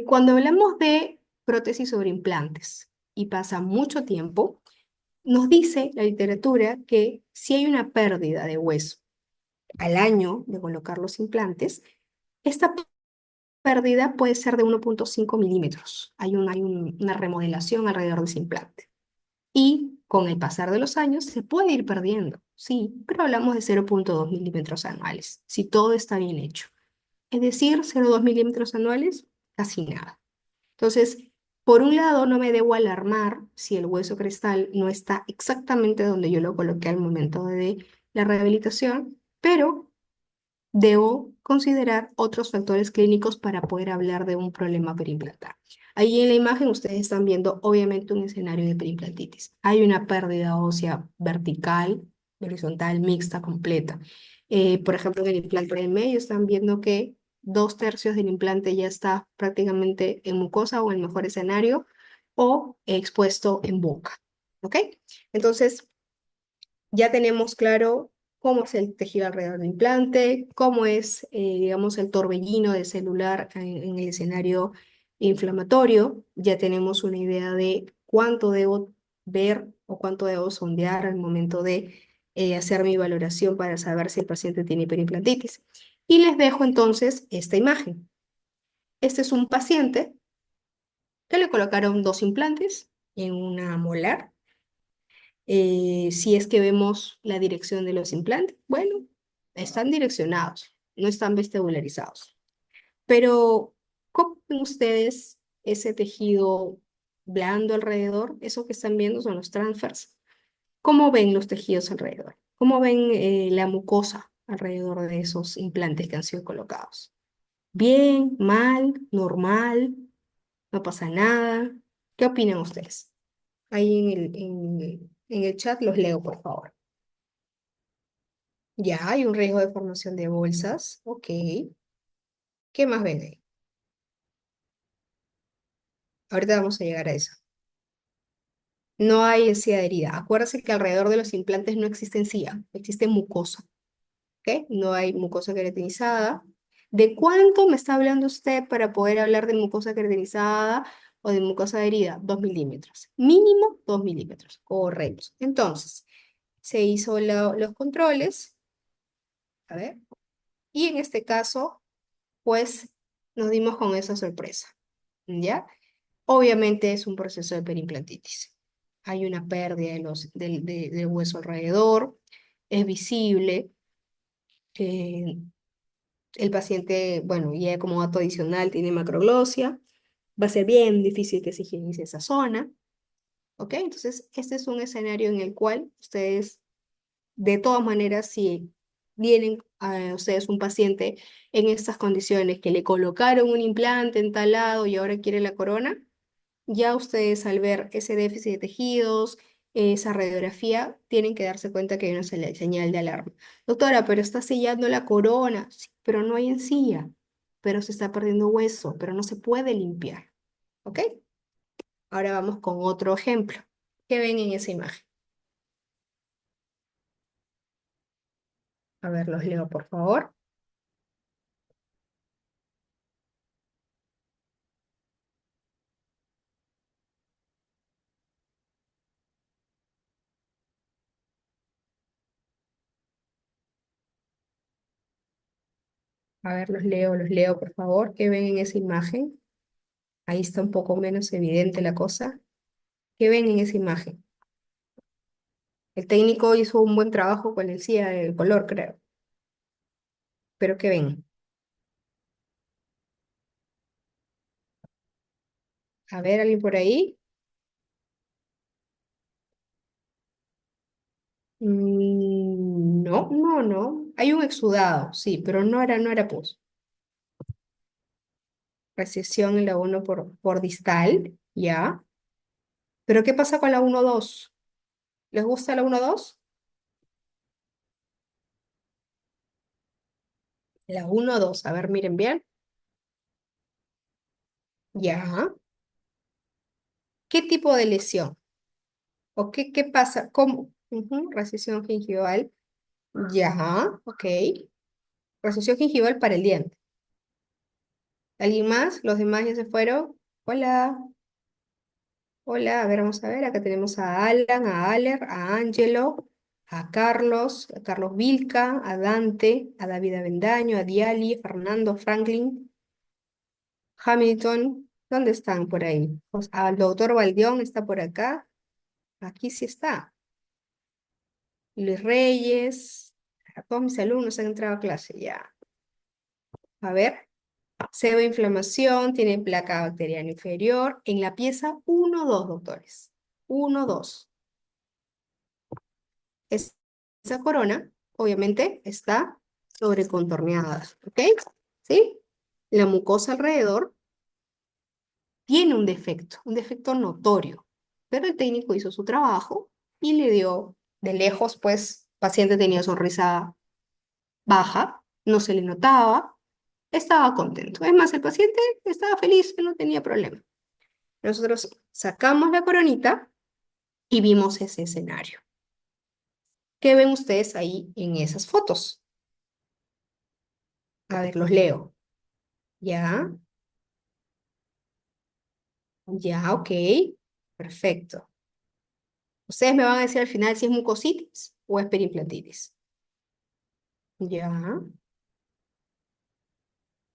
Speaker 1: Cuando hablamos de prótesis sobre implantes y pasa mucho tiempo, nos dice la literatura que si hay una pérdida de hueso al año de colocar los implantes, esta pérdida puede ser de 1,5 milímetros. Hay una remodelación alrededor de ese implante. y con el pasar de los años se puede ir perdiendo, sí, pero hablamos de 0,2 milímetros anuales, si todo está bien hecho. Es decir, 0,2 milímetros anuales, casi nada. Entonces, por un lado, no me debo alarmar si el hueso cristal no está exactamente donde yo lo coloqué al momento de la rehabilitación, pero debo considerar otros factores clínicos para poder hablar de un problema periimplantar. Ahí en la imagen ustedes están viendo obviamente un escenario de periimplantitis. Hay una pérdida ósea vertical, horizontal, mixta, completa. Por ejemplo, en el implante del medio están viendo que 2/3 del implante ya está prácticamente en mucosa o en el mejor escenario o expuesto en boca. ¿Ok? Entonces, ya tenemos claro cómo es el tejido alrededor del implante, cómo es, digamos, el torbellino de celular en el escenario inflamatorio. Ya tenemos una idea de cuánto debo ver o cuánto debo sondear al momento de hacer mi valoración para saber si el paciente tiene hiperimplantitis. Y les dejo entonces esta imagen. Este es un paciente que le colocaron 2 implantes en una molar. Si es que vemos la dirección de los implantes, bueno, están direccionados, no están vestibularizados. Pero, ¿cómo ven ustedes ese tejido blando alrededor? Eso que están viendo son los transfers. ¿Cómo ven los tejidos alrededor? ¿Cómo ven la mucosa alrededor de esos implantes que han sido colocados? ¿Bien, mal, normal? ¿No pasa nada? ¿Qué opinan ustedes? Ahí en el chat los leo, por favor. Ya hay un riesgo de formación de bolsas. Ok. ¿Qué más ven ahí? Ahorita vamos a llegar a eso. No hay encía adherida. Acuérdense que alrededor de los implantes no existe encía, existe mucosa. ¿Ok? No hay mucosa queratinizada. ¿De cuánto me está hablando usted para poder hablar de mucosa queratinizada o de mucosa adherida? 2 milímetros. Mínimo 2 milímetros. Correcto. Entonces, se hizo los controles. A ver. Y en este caso, pues nos dimos con esa sorpresa. ¿Ya? Obviamente es un proceso de perimplantitis. Hay una pérdida del hueso alrededor, es visible. eh, el paciente, bueno, ya como dato adicional tiene macroglosia. Va a ser bien difícil que se higienice esa zona. ¿Ok? Entonces, este es un escenario en el cual ustedes, de todas maneras, si vienen a ustedes un paciente en estas condiciones que le colocaron un implante en tal lado y ahora quiere la corona, ya ustedes al ver ese déficit de tejidos, esa radiografía, tienen que darse cuenta que hay una señal de alarma. Doctora, pero está sellando la corona. Sí, pero no hay encía, pero se está perdiendo hueso, pero no se puede limpiar. ¿Ok? Ahora vamos con otro ejemplo. ¿Qué ven en esa imagen? A ver, los leo, por favor. A ver, los leo, por favor. ¿Qué ven en esa imagen? Ahí está un poco menos evidente la cosa. ¿Qué ven en esa imagen? El técnico hizo un buen trabajo con la encía del color, creo. Pero ¿qué ven? A ver, ¿alguien por ahí? No, no, no. Hay un exudado, sí, pero no era pus. Recesión en la uno por distal, ya. Pero ¿qué pasa con la 1,2? ¿Les gusta la 1,2? La 1,2, a ver, miren bien. Ya. ¿Qué tipo de lesión? ¿O qué pasa? ¿Cómo? Ujú, recesión gingival. Ya, ok. Recesión gingival para el diente. ¿Alguien más? ¿Los demás ya se fueron? Hola. Hola, a ver, vamos a ver, acá tenemos a Alan, a Aller, a Angelo, a Carlos Vilca, a Dante, a David Avendaño, a Diali, Fernando Franklin, Hamilton, ¿dónde están por ahí? Al doctor Valdión está por acá, Aquí sí está. Luis Reyes. A todos mis alumnos han entrado a clase ya. A ver. Sebo inflamación, tiene placa bacteriana inferior. En la pieza 1-2, doctores. 1-2. Esa corona, obviamente, está sobrecontorneada. ¿Ok? ¿Sí? La mucosa alrededor tiene un defecto notorio, pero el técnico hizo su trabajo y le dio de lejos, pues, paciente tenía sonrisa baja, no se le notaba, estaba contento. Es más, el paciente estaba feliz, él no tenía problema. Nosotros sacamos la coronita y vimos ese escenario. ¿Qué ven ustedes ahí en esas fotos? A ver, los leo. Ya, ya, ok, perfecto. Ustedes me van a decir al final si es mucositis o es perimplantitis. Ya,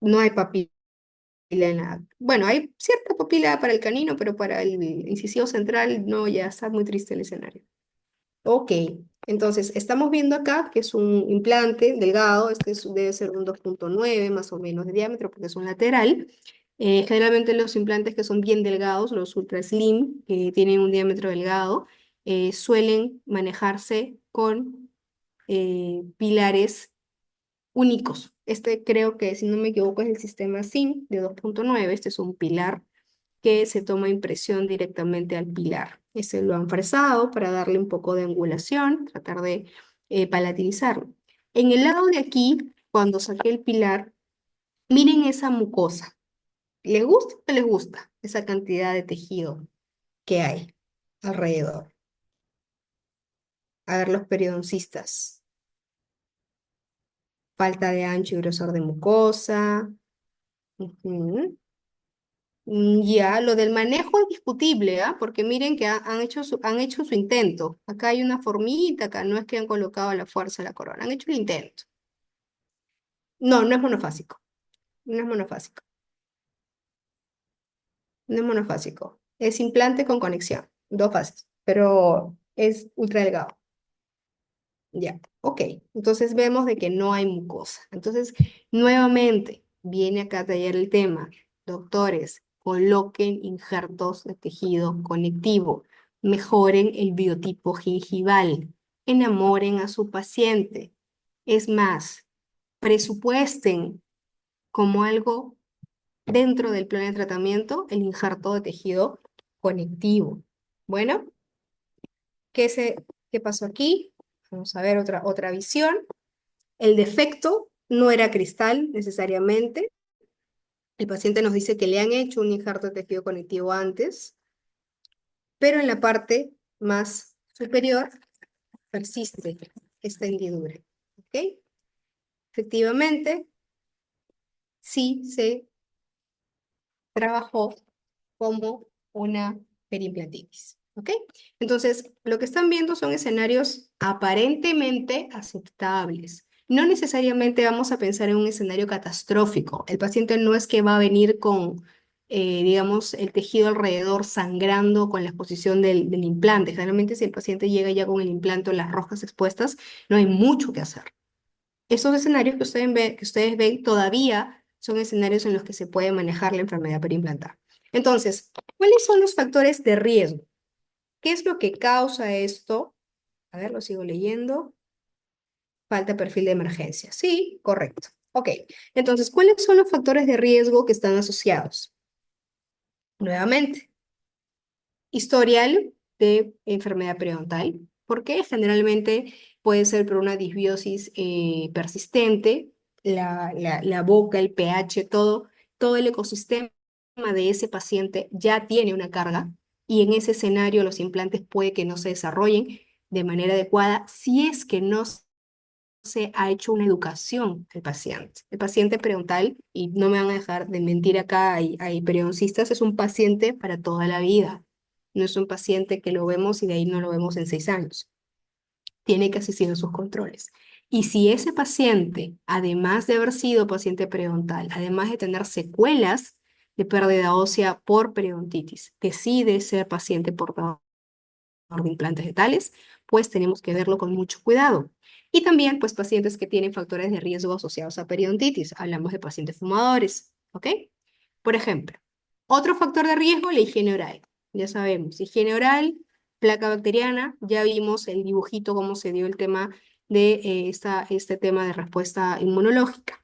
Speaker 1: no hay papila en la... Bueno, hay cierta papila para el canino, pero para el incisivo central no, ya está muy triste el escenario. Ok, entonces estamos viendo acá que es un implante delgado, debe ser un 2,9 más o menos de diámetro porque es un lateral. Generalmente los implantes que son bien delgados, los ultra slim, que tienen un diámetro delgado, suelen manejarse con pilares únicos. Este creo que, si no me equivoco, es el sistema SIN de 2,9. Este es un pilar que se toma impresión directamente al pilar. Ese lo han fresado para darle un poco de angulación, tratar de palatinizarlo. En el lado de aquí, cuando saqué el pilar, miren esa mucosa. ¿Les gusta o no les gusta esa cantidad de tejido que hay alrededor? A ver, los periodoncistas. Falta de ancho y grosor de mucosa. Ujú. Ya, lo del manejo es discutible, ¿ah? Porque miren que han hecho su intento. Acá hay una formita, acá no es que han colocado a la fuerza la corona, han hecho el intento. No, no es monofásico, no es monofásico, no es monofásico. Es implante con conexión, dos fases, pero es ultra delgado. Ya, ok. Entonces vemos de que no hay mucosa. Entonces, nuevamente, viene acá a tallar el tema. Doctores, coloquen injertos de tejido conectivo. Mejoren el biotipo gingival. Enamoren a su paciente. Es más, presupuesten como algo dentro del plan de tratamiento el injerto de tejido conectivo. Bueno, ¿qué, qué pasó aquí? Vamos a ver otra visión. El defecto no era cristal necesariamente. El paciente nos dice que le han hecho un injerto de tejido conectivo antes, pero en la parte más superior persiste esta hendidura. ¿Ok? Efectivamente, sí se trabajó como una perimplantitis. ¿Ok? Entonces, lo que están viendo son escenarios aparentemente aceptables. No necesariamente vamos a pensar en un escenario catastrófico. El paciente no es que va a venir con, digamos, el tejido alrededor sangrando con la exposición del implante. Generalmente, si el paciente llega ya con el implante o las roscas expuestas, no hay mucho que hacer. Esos escenarios que ustedes ven todavía son escenarios en los que se puede manejar la enfermedad periimplantar. Entonces, ¿cuáles son los factores de riesgo? ¿Qué es lo que causa esto? A ver, lo sigo leyendo. Falta perfil de emergencia. Sí, correcto. Ok, entonces, ¿cuáles son los factores de riesgo que están asociados? Nuevamente, historial de enfermedad periodontal, porque generalmente puede ser por una disbiosis persistente, la boca, el pH, todo el ecosistema de ese paciente ya tiene una carga y en ese escenario los implantes puede que no se desarrollen de manera adecuada si es que no se ha hecho una educación al paciente. El paciente periodontal, y no me van a dejar de mentir acá, hay periodoncistas, es un paciente para toda la vida. No es un paciente que lo vemos y de ahí no lo vemos en 6 años. Tiene que asistir a sus controles. Y si ese paciente, además de haber sido paciente periodontal, además de tener secuelas de pérdida ósea por periodontitis, decide ser paciente portador de implantes dentales, pues tenemos que verlo con mucho cuidado. Y también, pues, pacientes que tienen factores de riesgo asociados a periodontitis. Hablamos de pacientes fumadores, ¿ok? Por ejemplo, otro factor de riesgo, la higiene oral. Ya sabemos, higiene oral, placa bacteriana, ya vimos el dibujito, cómo se dio el tema de este tema de respuesta inmunológica.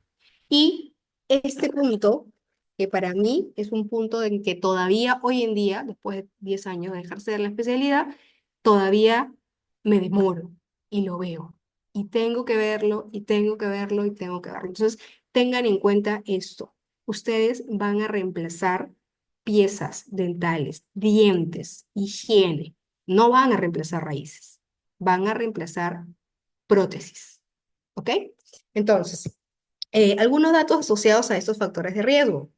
Speaker 1: Y este punto, que para mí es un punto en que todavía hoy en día, después de 10 años de ejercer la especialidad, todavía me demoro y lo veo. Y tengo que verlo, y tengo que verlo, y tengo que verlo. Entonces, tengan en cuenta esto. Ustedes van a reemplazar piezas dentales, dientes, higiene. No van a reemplazar raíces, van a reemplazar prótesis. ¿Ok? Entonces, algunos datos asociados a estos factores de riesgo.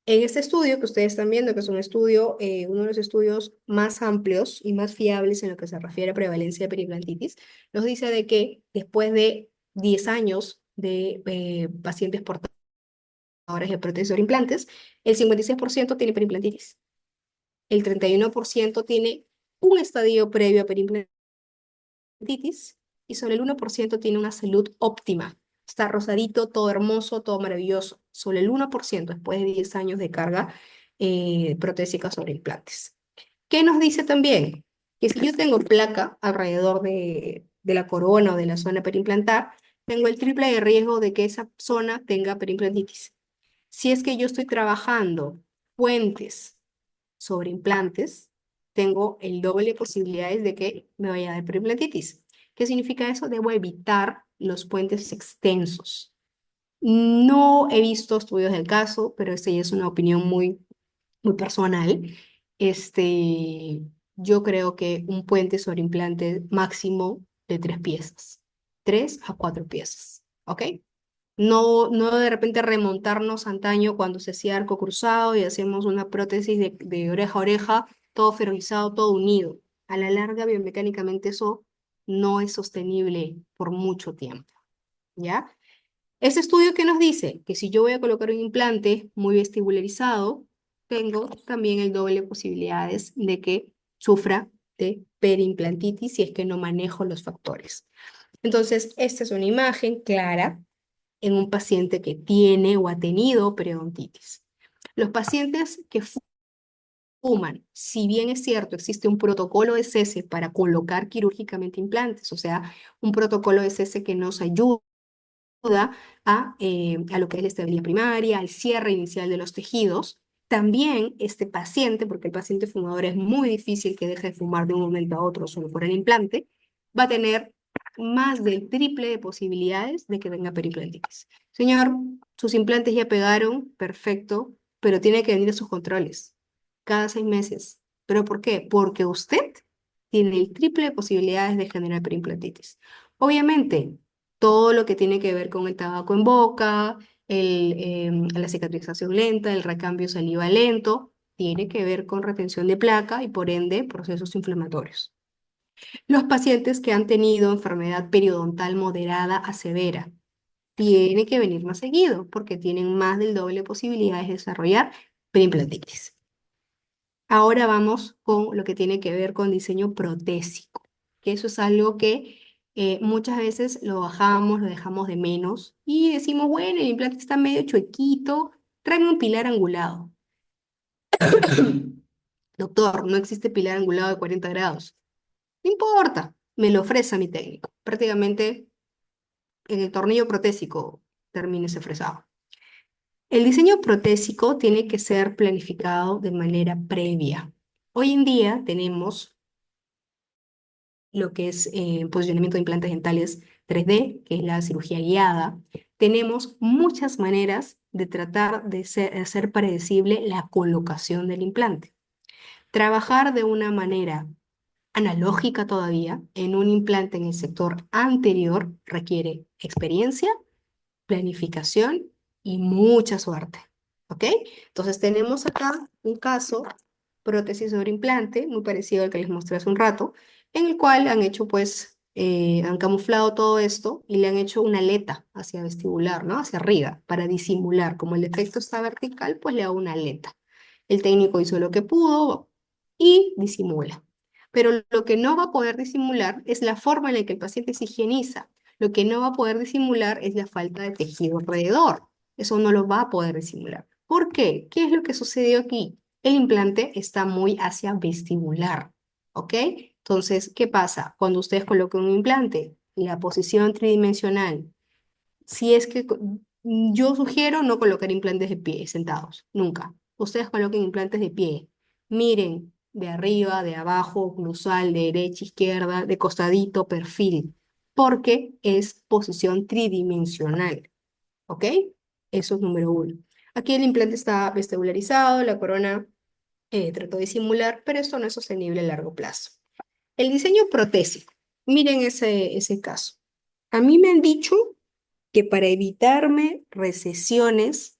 Speaker 1: En este estudio que ustedes están viendo, que es un estudio, uno de los estudios más amplios y más fiables en lo que se refiere a prevalencia de periodontitis, nos dice de que después de 10 años de pacientes portadores de prótesis o implantes, el 56% tiene perimplantitis, el 31% tiene un estadio previo a perimplantitis y solo el 1% tiene una salud óptima. Está rosadito, todo hermoso, todo maravilloso. Solo el 1% después de 10 años de carga protésica sobre implantes. ¿Qué nos dice también? Que si yo tengo placa alrededor de la corona o de la zona perimplantar, tengo el triple de riesgo de que esa zona tenga perimplantitis. Si es que yo estoy trabajando puentes sobre implantes, tengo el doble de posibilidades de que me vaya a dar perimplantitis. ¿Qué significa eso? Debo evitar los puentes extensos. No he visto estudios del caso, pero esta ya es una opinión muy personal. Este, yo creo que un puente sobre implante máximo de 3 piezas, 3 a 4 piezas, ¿ok? No, no de repente remontarnos antaño cuando se hacía arco cruzado y hacemos una prótesis de oreja a oreja, todo fertilizado, todo unido. A la larga, biomecánicamente eso no es sostenible por mucho tiempo, ¿ya? Ese estudio que nos dice que si yo voy a colocar un implante muy vestibularizado, tengo también el doble de posibilidades de que sufra de perimplantitis si es que no manejo los factores. Entonces, esta es una imagen clara en un paciente que tiene o ha tenido periodontitis. Los pacientes que fuman, si bien es cierto, existe un protocolo de cese para colocar quirúrgicamente implantes, o sea, un protocolo de cese que nos ayuda a lo que es la estabilidad primaria, al cierre inicial de los tejidos. También este paciente, porque el paciente fumador es muy difícil que deje de fumar de un momento a otro solo por el implante, va a tener más del triple de posibilidades de que venga perimplantitis. Señor, sus implantes ya pegaron, perfecto, pero tiene que venir a sus controles cada 6 meses. ¿Pero por qué? Porque usted tiene el triple de posibilidades de generar perimplantitis. Obviamente, todo lo que tiene que ver con el tabaco en boca, la cicatrización lenta, el recambio saliva lento, tiene que ver con retención de placa y por ende procesos inflamatorios. Los pacientes que han tenido enfermedad periodontal moderada a severa tienen que venir más seguido porque tienen más del doble de posibilidades de desarrollar perimplantitis. Ahora vamos con lo que tiene que ver con diseño protésico, que eso es algo que muchas veces lo bajamos, lo dejamos de menos y decimos, bueno, el implante está medio chuequito, tráeme un pilar angulado. Doctor, no existe pilar angulado de 40 grados. No importa, me lo ofrece mi técnico. Prácticamente en el tornillo protésico termina ese fresado. El diseño protésico tiene que ser planificado de manera previa. Hoy en día tenemos lo que es posicionamiento de implantes dentales 3D, que es la cirugía guiada. Tenemos muchas maneras de tratar de hacer predecible la colocación del implante. Trabajar de una manera analógica todavía en un implante en el sector anterior requiere experiencia, planificación y mucha suerte. ¿Ok? Entonces tenemos acá un caso, prótesis sobre implante, muy parecido al que les mostré hace un rato, en el cual han hecho pues, han camuflado todo esto y le han hecho una aleta hacia vestibular, ¿no? Hacia arriba, para disimular. Como el defecto está vertical, pues le hago una aleta. El técnico hizo lo que pudo y disimula. Pero lo que no va a poder disimular es la forma en la que el paciente se higieniza. Lo que no va a poder disimular es la falta de tejido alrededor. Eso no lo va a poder disimular. ¿Por qué? ¿Qué es lo que sucedió aquí? El implante está muy hacia vestibular, ¿ok? Entonces, ¿qué pasa? Cuando ustedes colocan un implante, la posición tridimensional, si es que yo sugiero no colocar implantes de pie, sentados, nunca. Ustedes coloquen implantes de pie. Miren de arriba, de abajo, oclusal, de derecha, izquierda, de costadito, perfil, porque es posición tridimensional, ¿ok? Eso es número uno. Aquí el implante está vestibularizado, la corona trató de simular, pero esto no es sostenible a largo plazo. El diseño protésico. Miren ese caso. A mí me han dicho que para evitarme recesiones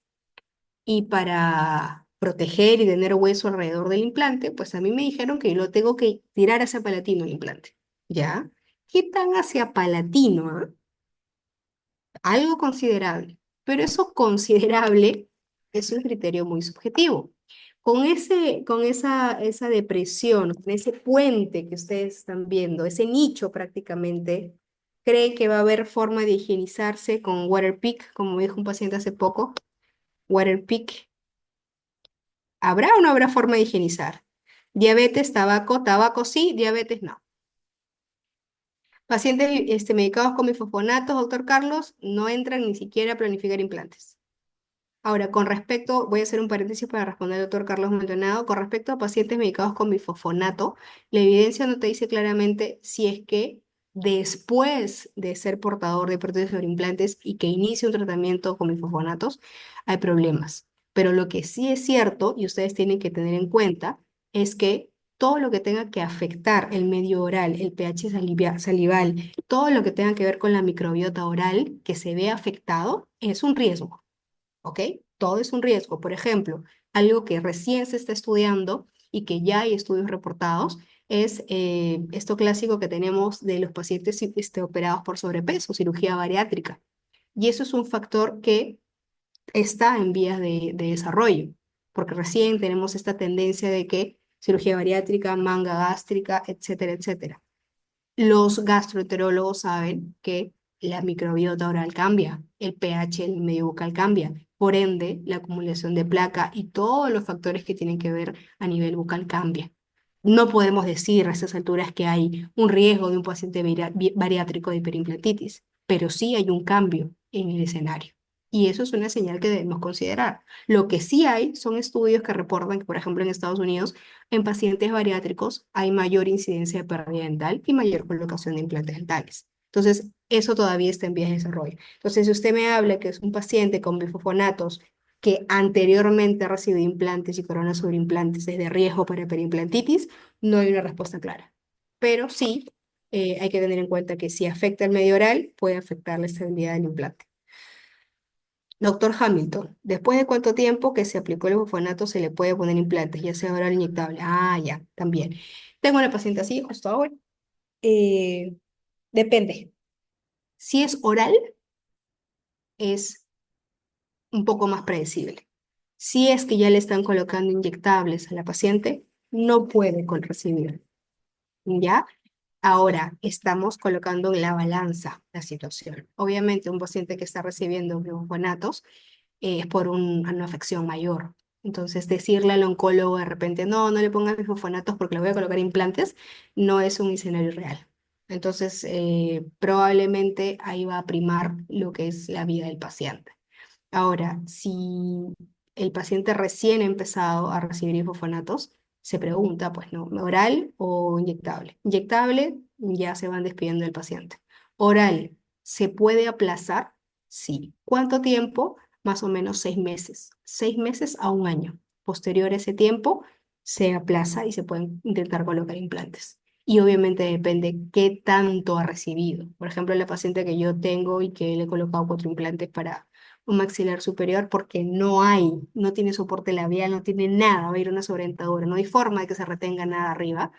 Speaker 1: y para proteger y tener hueso alrededor del implante, pues a mí me dijeron que yo lo tengo que tirar hacia palatino el implante. ¿Ya? ¿Qué tan hacia palatino, ah? Algo considerable, pero eso considerable es un criterio muy subjetivo. Con esa depresión, con ese puente que ustedes están viendo, ese nicho prácticamente, ¿creen que va a haber forma de higienizarse con Waterpik, como me dijo un paciente hace poco? Waterpik, ¿habrá o no habrá forma de higienizar? Diabetes, tabaco, tabaco sí, diabetes no. Pacientes medicados con bifosfonatos, doctor Carlos, no entran ni siquiera a planificar implantes. Ahora, con respecto, voy a hacer un paréntesis para responder al doctor Carlos Maldonado, con respecto a pacientes medicados con bifosfonato, la evidencia no te dice claramente si es que después de ser portador de prótesis sobre implantes y que inicie un tratamiento con bifosfonatos, hay problemas. Pero lo que sí es cierto, y ustedes tienen que tener en cuenta, es que todo lo que tenga que afectar el medio oral, el pH salival, todo lo que tenga que ver con la microbiota oral que se ve afectado, es un riesgo. ¿Ok? Todo es un riesgo. Por ejemplo, algo que recién se está estudiando y que ya hay estudios reportados es esto clásico que tenemos de los pacientes operados por sobrepeso, cirugía bariátrica. Y eso es un factor que está en vías de desarrollo, porque recién tenemos esta tendencia de que cirugía bariátrica, manga gástrica, etcétera, etcétera. Los gastroenterólogos saben que la microbiota oral cambia, el pH del medio bucal cambia, por ende, la acumulación de placa y todos los factores que tienen que ver a nivel bucal cambia. No podemos decir a estas alturas que hay un riesgo de un paciente bariátrico de hiperimplantitis, pero sí hay un cambio en el escenario. Y eso es una señal que debemos considerar. Lo que sí hay son estudios que reportan que, por ejemplo, en Estados Unidos, en pacientes bariátricos hay mayor incidencia de pérdida dental y mayor colocación de implantes dentales. Entonces, eso todavía está en vías de desarrollo. Entonces, si usted me habla que es un paciente con bifosfonatos que anteriormente ha recibido implantes y coronas sobre implantes es de riesgo para perimplantitis, no hay una respuesta clara. Pero sí, hay que tener en cuenta que si afecta el medio oral, puede afectar la estabilidad del implante. Doctor Hamilton, ¿después de cuánto tiempo que se aplicó el bufanato se le puede poner implantes, ya sea oral o inyectable? Ah, ya, también. Tengo una paciente así, justo ahora. Eh, Depende. Si es oral, es un poco más predecible. Si es que ya le están colocando inyectables a la paciente, no puede recibir. ¿Ya? Ahora estamos colocando en la balanza la situación. Obviamente, un paciente que está recibiendo bufanatos es por una afección mayor. Entonces, decirle al oncólogo de repente, no, no le pongas bifosfonatos porque le voy a colocar implantes, no es un escenario real. Entonces, probablemente ahí va a primar lo que es la vida del paciente. Ahora, si el paciente recién ha empezado a recibir bifosfonatos, se pregunta, pues, ¿no? ¿Oral o inyectable? Inyectable, ya se van despidiendo del paciente. Oral, ¿se puede aplazar? Sí. ¿Cuánto tiempo? Más o menos 6 meses. 6 meses a un año. Posterior a ese tiempo, se aplaza y se pueden intentar colocar implantes. Y obviamente depende qué tanto ha recibido. Por ejemplo, la paciente que yo tengo y que le he colocado 4 implantes para un maxilar superior porque no hay, no tiene soporte labial, no tiene nada, va a ir una sobredentadura, no hay forma de que se retenga nada arriba.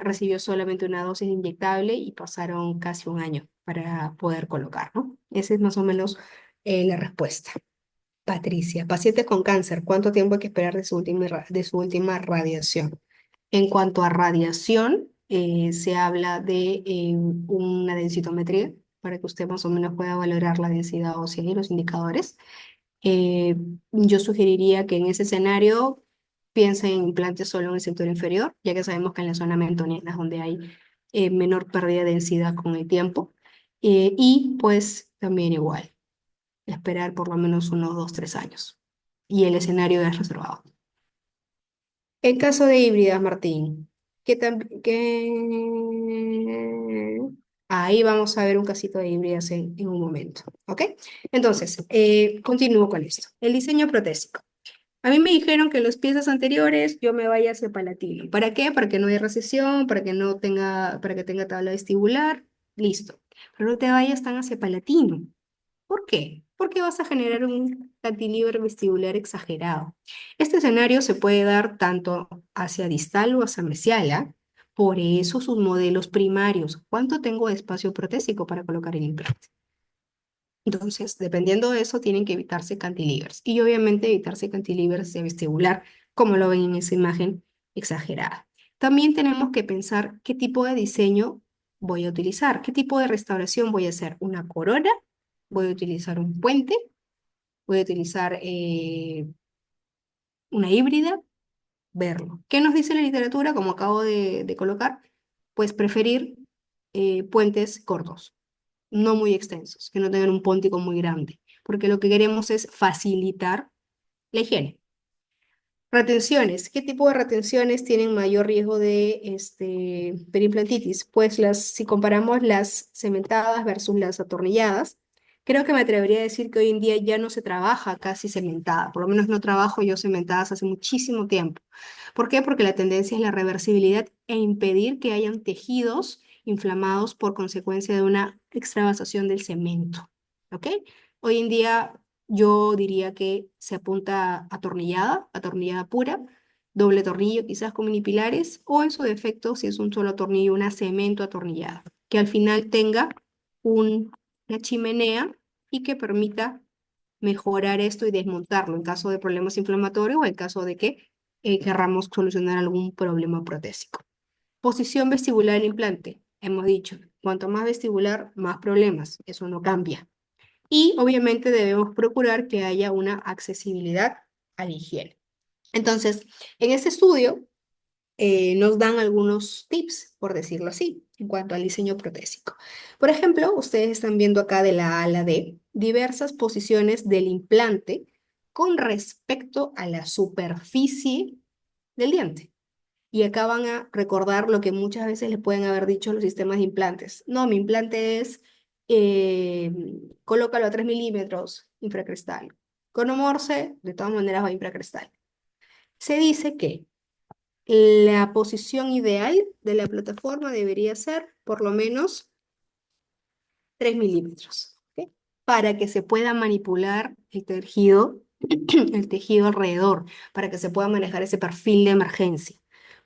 Speaker 1: Recibió solamente una dosis inyectable y pasaron casi un año para poder colocar, ¿no? Esa es más o menos la respuesta. Patricia, pacientes con cáncer, ¿cuánto tiempo hay que esperar de su última radiación? En cuanto a radiación, se habla de una densitometría para que usted más o menos pueda valorar la densidad ósea y los indicadores. Eh, yo sugeriría que en ese escenario piense en implantes solo en el sector inferior, ya que sabemos que en la zona mentoniana es donde hay menor pérdida de densidad con el tiempo. Y pues también igual, esperar por lo menos unos 2, 3 años. Y el escenario es reservado. El caso de híbridas, Martín, ahí vamos a ver un casito de híbridas en un momento, ¿ok? Entonces, continúo con esto. El diseño protésico. A mí me dijeron que en las piezas anteriores yo me vaya hacia palatino. ¿Para qué? Para que no haya recesión, para que no tenga, para que tenga tabla vestibular, listo. Pero no te vayas tan hacia palatino. ¿Por qué? Porque vas a generar un cantilever vestibular exagerado. Este escenario se puede dar tanto hacia distal o hacia mesial, ¿ah? Por eso sus modelos primarios. ¿Cuánto tengo de espacio protésico para colocar el implante? Entonces, dependiendo de eso, tienen que evitarse cantilevers. Y obviamente evitarse cantilevers de vestibular, como lo ven en esa imagen exagerada. También tenemos que pensar qué tipo de diseño voy a utilizar, qué tipo de restauración voy a hacer. ¿Una corona? ¿Voy a utilizar un puente? ¿Voy a utilizar una híbrida? Verlo. ¿Qué nos dice la literatura? Como acabo de colocar, pues preferir puentes cortos, no muy extensos, que no tengan un póntico muy grande, porque lo que queremos es facilitar la higiene. Retenciones. ¿Qué tipo de retenciones tienen mayor riesgo de perimplantitis? Pues si comparamos las cementadas versus las atornilladas, creo que me atrevería a decir que hoy en día ya no se trabaja casi cementada. Por lo menos no trabajo yo cementadas hace muchísimo tiempo. ¿Por qué? Porque la tendencia es la reversibilidad e impedir que hayan tejidos inflamados por consecuencia de una extravasación del cemento. ¿Ok? Hoy en día yo diría que se apunta atornillada, atornillada pura, doble tornillo quizás con mini pilares, o en su defecto, si es un solo tornillo, una cemento atornillada, que al final tenga una chimenea y que permita mejorar esto y desmontarlo en caso de problemas inflamatorios o en caso de que querramos solucionar algún problema protésico. Posición vestibular del implante. Hemos dicho, cuanto más vestibular, más problemas. Eso no cambia. Y obviamente debemos procurar que haya una accesibilidad a la higiene. Entonces, en este estudio nos dan algunos tips, por decirlo así, en cuanto al diseño protésico. Por ejemplo, ustedes están viendo acá de la A a la D diversas posiciones del implante con respecto a la superficie del diente. Y acá van a recordar lo que muchas veces les pueden haber dicho los sistemas de implantes. No, mi implante es, eh, colócalo a 3 milímetros infracristal. Morse, de todas maneras va infracristal. Se dice que la posición ideal de la plataforma debería ser por lo menos 3 milímetros, ¿ok? Para que se pueda manipular el tejido alrededor, para que se pueda manejar ese perfil de emergencia.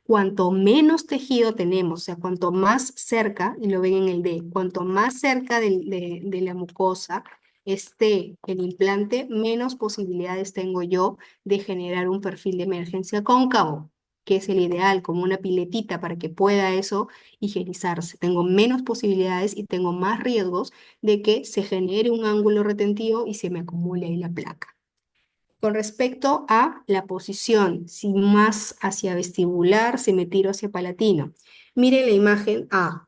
Speaker 1: Cuanto menos tejido tenemos, o sea, cuanto más cerca, y lo ven en el D, cuanto más cerca de la mucosa esté el implante, menos posibilidades tengo yo de generar un perfil de emergencia cóncavo, que es el ideal, como una piletita para que pueda eso higienizarse. Tengo menos posibilidades y tengo más riesgos de que se genere un ángulo retentivo y se me acumule ahí la placa. Con respecto a la posición, si más hacia vestibular, si me tiro hacia palatino. Miren la imagen A.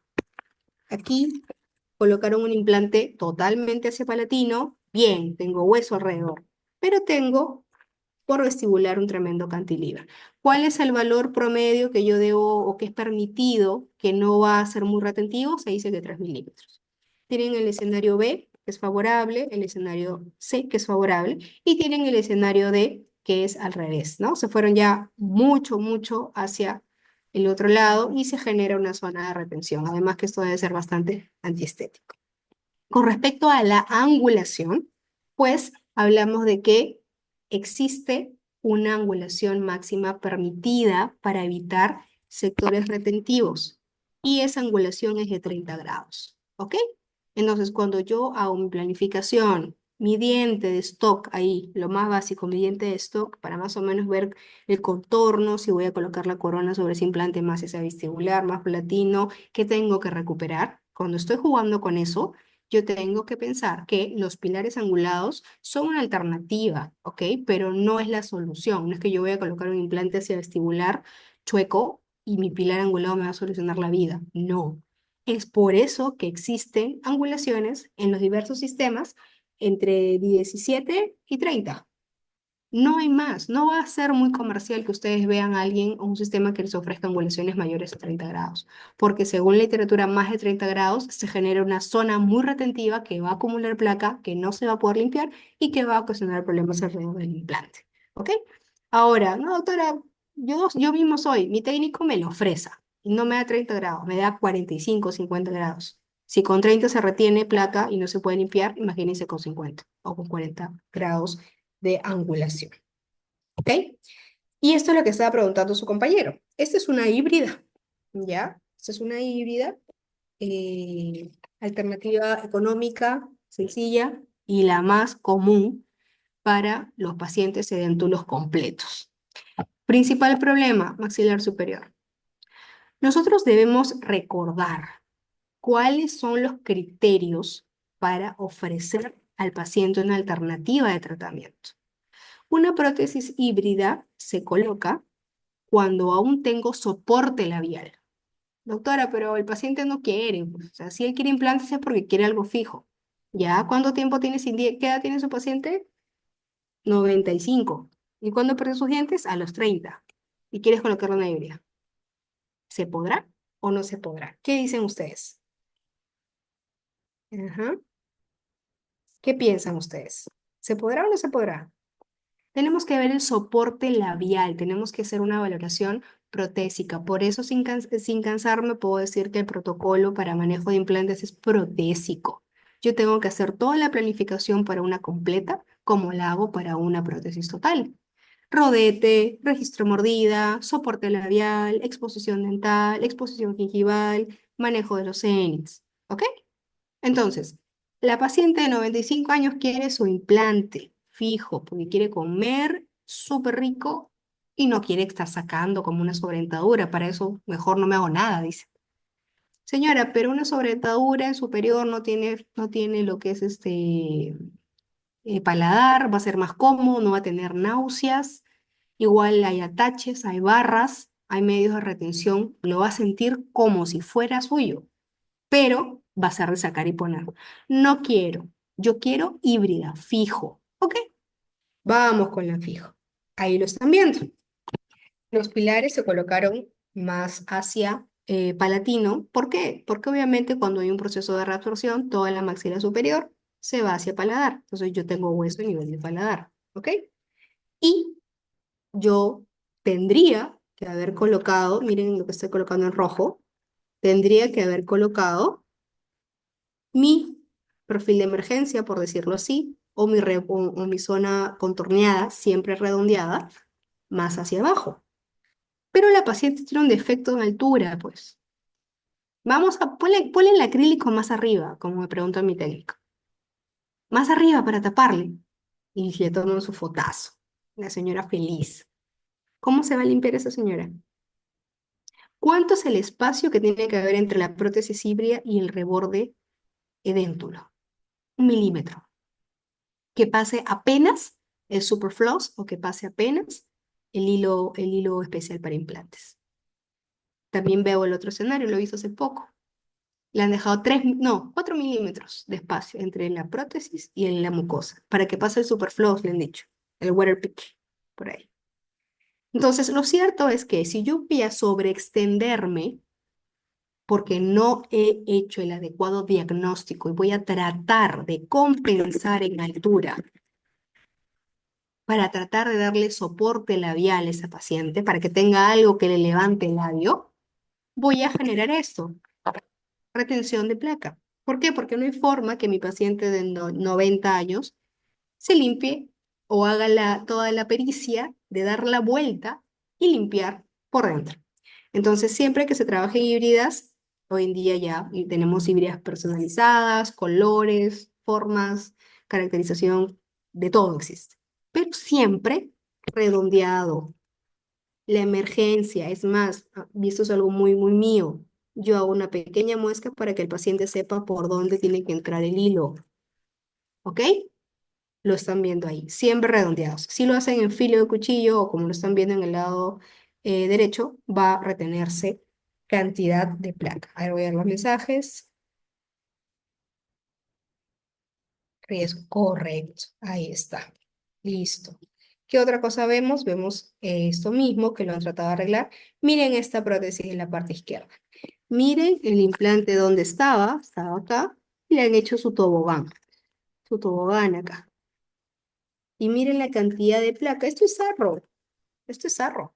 Speaker 1: Aquí colocaron un implante totalmente hacia palatino. Bien, tengo hueso alrededor, pero tengo por vestibular un tremendo cantilever. ¿Cuál es el valor promedio que yo debo o que es permitido que no va a ser muy retentivo? Se dice que 3 milímetros. Tienen el escenario B, que es favorable, el escenario C, que es favorable, y tienen el escenario D, que es al revés, ¿no? Se fueron ya mucho, mucho hacia el otro lado y se genera una zona de retención. Además que esto debe ser bastante antiestético. Con respecto a la angulación, pues hablamos de que existe una angulación máxima permitida para evitar sectores retentivos y esa angulación es de 30 grados, ¿ok? Entonces, cuando yo hago mi planificación mi diente de stock ahí, lo más básico, mi diente de stock, para más o menos ver el contorno, si voy a colocar la corona sobre ese implante más ese vestibular, más platino, ¿qué tengo que recuperar? Cuando estoy jugando con eso, yo tengo que pensar que los pilares angulados son una alternativa, ¿ok? Pero no es la solución. No es que yo voy a colocar un implante hacia vestibular chueco y mi pilar angulado me va a solucionar la vida. No. Es por eso que existen angulaciones en los diversos sistemas entre 17 y 30. No hay más. No va a ser muy comercial que ustedes vean a alguien o un sistema que les ofrezca angulaciones mayores a 30 grados, porque según la literatura, más de 30 grados se genera una zona muy retentiva que va a acumular placa, que no se va a poder limpiar y que va a ocasionar problemas alrededor del implante. ¿Ok? Ahora, no, doctora, yo mismo soy, mi técnico me lo ofrece y no me da 30 grados, me da 45, 50 grados. Si con 30 se retiene placa y no se puede limpiar, imagínense con 50 o con 40 grados de angulación. ¿Ok? Y esto es lo que estaba preguntando su compañero. Esta es una híbrida, ¿ya? Esta es una híbrida, eh, alternativa económica, sencilla y la más común para los pacientes sedéntulos completos. Principal problema, maxilar superior. Nosotros debemos recordar cuáles son los criterios para ofrecer al paciente una alternativa de tratamiento. Una prótesis híbrida se coloca cuando aún tengo soporte labial. Doctora, pero el paciente no quiere, pues, o sea, si él quiere implantes es porque quiere algo fijo. ¿Ya? ¿Cuánto tiempo tiene sin qué edad tiene su paciente? 95. ¿Y cuándo perdió sus dientes? A los 30. ¿Y quieres colocarle una híbrida? ¿Se podrá o no se podrá? ¿Qué dicen ustedes? Ajá. ¿Qué piensan ustedes? ¿Se podrá o no se podrá? Tenemos que ver el soporte labial, tenemos que hacer una valoración protésica. Por eso, sin cansarme, puedo decir que el protocolo para manejo de implantes es protésico. Yo tengo que hacer toda la planificación para una completa, como la hago para una prótesis total. Rodete, registro mordida, soporte labial, exposición dental, exposición gingival, manejo de los cénix. ¿Ok? Entonces, la paciente de 95 años quiere su implante fijo porque quiere comer súper rico y no quiere estar sacando como una sobredentadura. Para eso mejor no me hago nada, dice. Señora, pero una sobredentadura en superior no tiene lo que es paladar, va a ser más cómodo, no va a tener náuseas. Igual hay ataches, hay barras, hay medios de retención, lo va a sentir como si fuera suyo, pero va a ser de sacar y poner. No quiero, yo quiero híbrida, fijo. ¿Ok? Vamos con la fijo. Ahí lo están viendo. Los pilares se colocaron más hacia palatino. ¿Por qué? Porque obviamente cuando hay un proceso de reabsorción, toda la maxila superior se va hacia paladar. Entonces yo tengo hueso a nivel de paladar. ¿Ok? Y yo tendría que haber colocado, miren lo que estoy colocando en rojo, tendría que haber colocado mi perfil de emergencia, por decirlo así, o mi zona contorneada, siempre redondeada, más hacia abajo. Pero la paciente tiene un defecto en altura, pues. Ponle el acrílico más arriba, como me preguntó mi técnico. Más arriba para taparle. Y le toman su fotazo. La señora feliz. ¿Cómo se va a limpiar esa señora? ¿Cuánto es el espacio que tiene que haber entre la prótesis híbrida y el reborde edéntulo? 1 milímetro. Que pase apenas el superfloss o que pase apenas el hilo especial para implantes. También veo el otro escenario, lo he visto hace poco. Le han dejado 4 milímetros de espacio entre la prótesis y la mucosa para que pase el superfloss, le han dicho, el water pick, por ahí. Entonces, lo cierto es que si yo voy a sobreextenderme porque no he hecho el adecuado diagnóstico y voy a tratar de compensar en altura para tratar de darle soporte labial a esa paciente, para que tenga algo que le levante el labio, voy a generar esto, retención de placa. ¿Por qué? Porque no hay forma que mi paciente de 90 años se limpie o haga toda la pericia de dar la vuelta y limpiar por dentro. Entonces, siempre que se trabaje híbridas, hoy en día ya tenemos híbridas personalizadas, colores, formas, caracterización de todo existe, pero siempre redondeado. La emergencia, es más, y esto es algo muy, muy mío. Yo hago una pequeña muesca para que el paciente sepa por dónde tiene que entrar el hilo, ¿ok? Lo están viendo ahí, siempre redondeados. Si lo hacen en filo de cuchillo o como lo están viendo en el lado derecho, va a retenerse cantidad de placa. Ahora voy a ver los mensajes. Riesgo, correcto. Ahí está. Listo. ¿Qué otra cosa vemos? Vemos esto mismo que lo han tratado de arreglar. Miren esta prótesis en la parte izquierda. Miren el implante donde estaba acá, y le han hecho su tobogán acá. Y miren la cantidad de placa. Esto es sarro.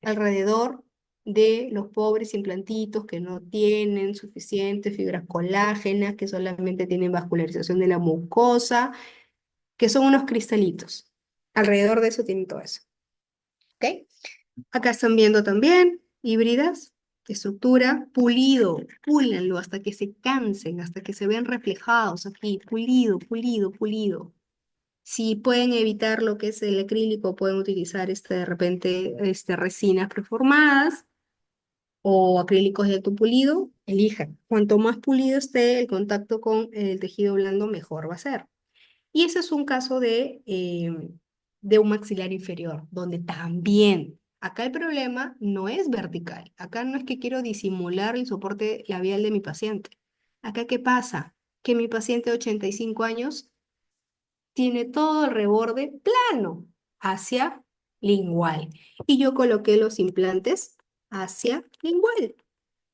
Speaker 1: Alrededor de los pobres implantitos que no tienen suficientes fibras colágenas, que solamente tienen vascularización de la mucosa, que son unos cristalitos. Alrededor de eso tienen todo eso. ¿Ok? Acá están viendo también híbridas, estructura, pulido, púlenlo hasta que se cansen, hasta que se vean reflejados aquí, pulido, pulido, pulido. Si pueden evitar lo que es el acrílico, pueden utilizar de repente resinas preformadas o acrílicos de alto pulido, elijan. Cuanto más pulido esté el contacto con el tejido blando, mejor va a ser. Y ese es un caso de un maxilar inferior, donde también, acá el problema no es vertical. Acá no es que quiero disimular el soporte labial de mi paciente. Acá, ¿qué pasa? Que mi paciente de 85 años tiene todo el reborde plano hacia lingual. Y yo coloqué los implantes hacia lingual.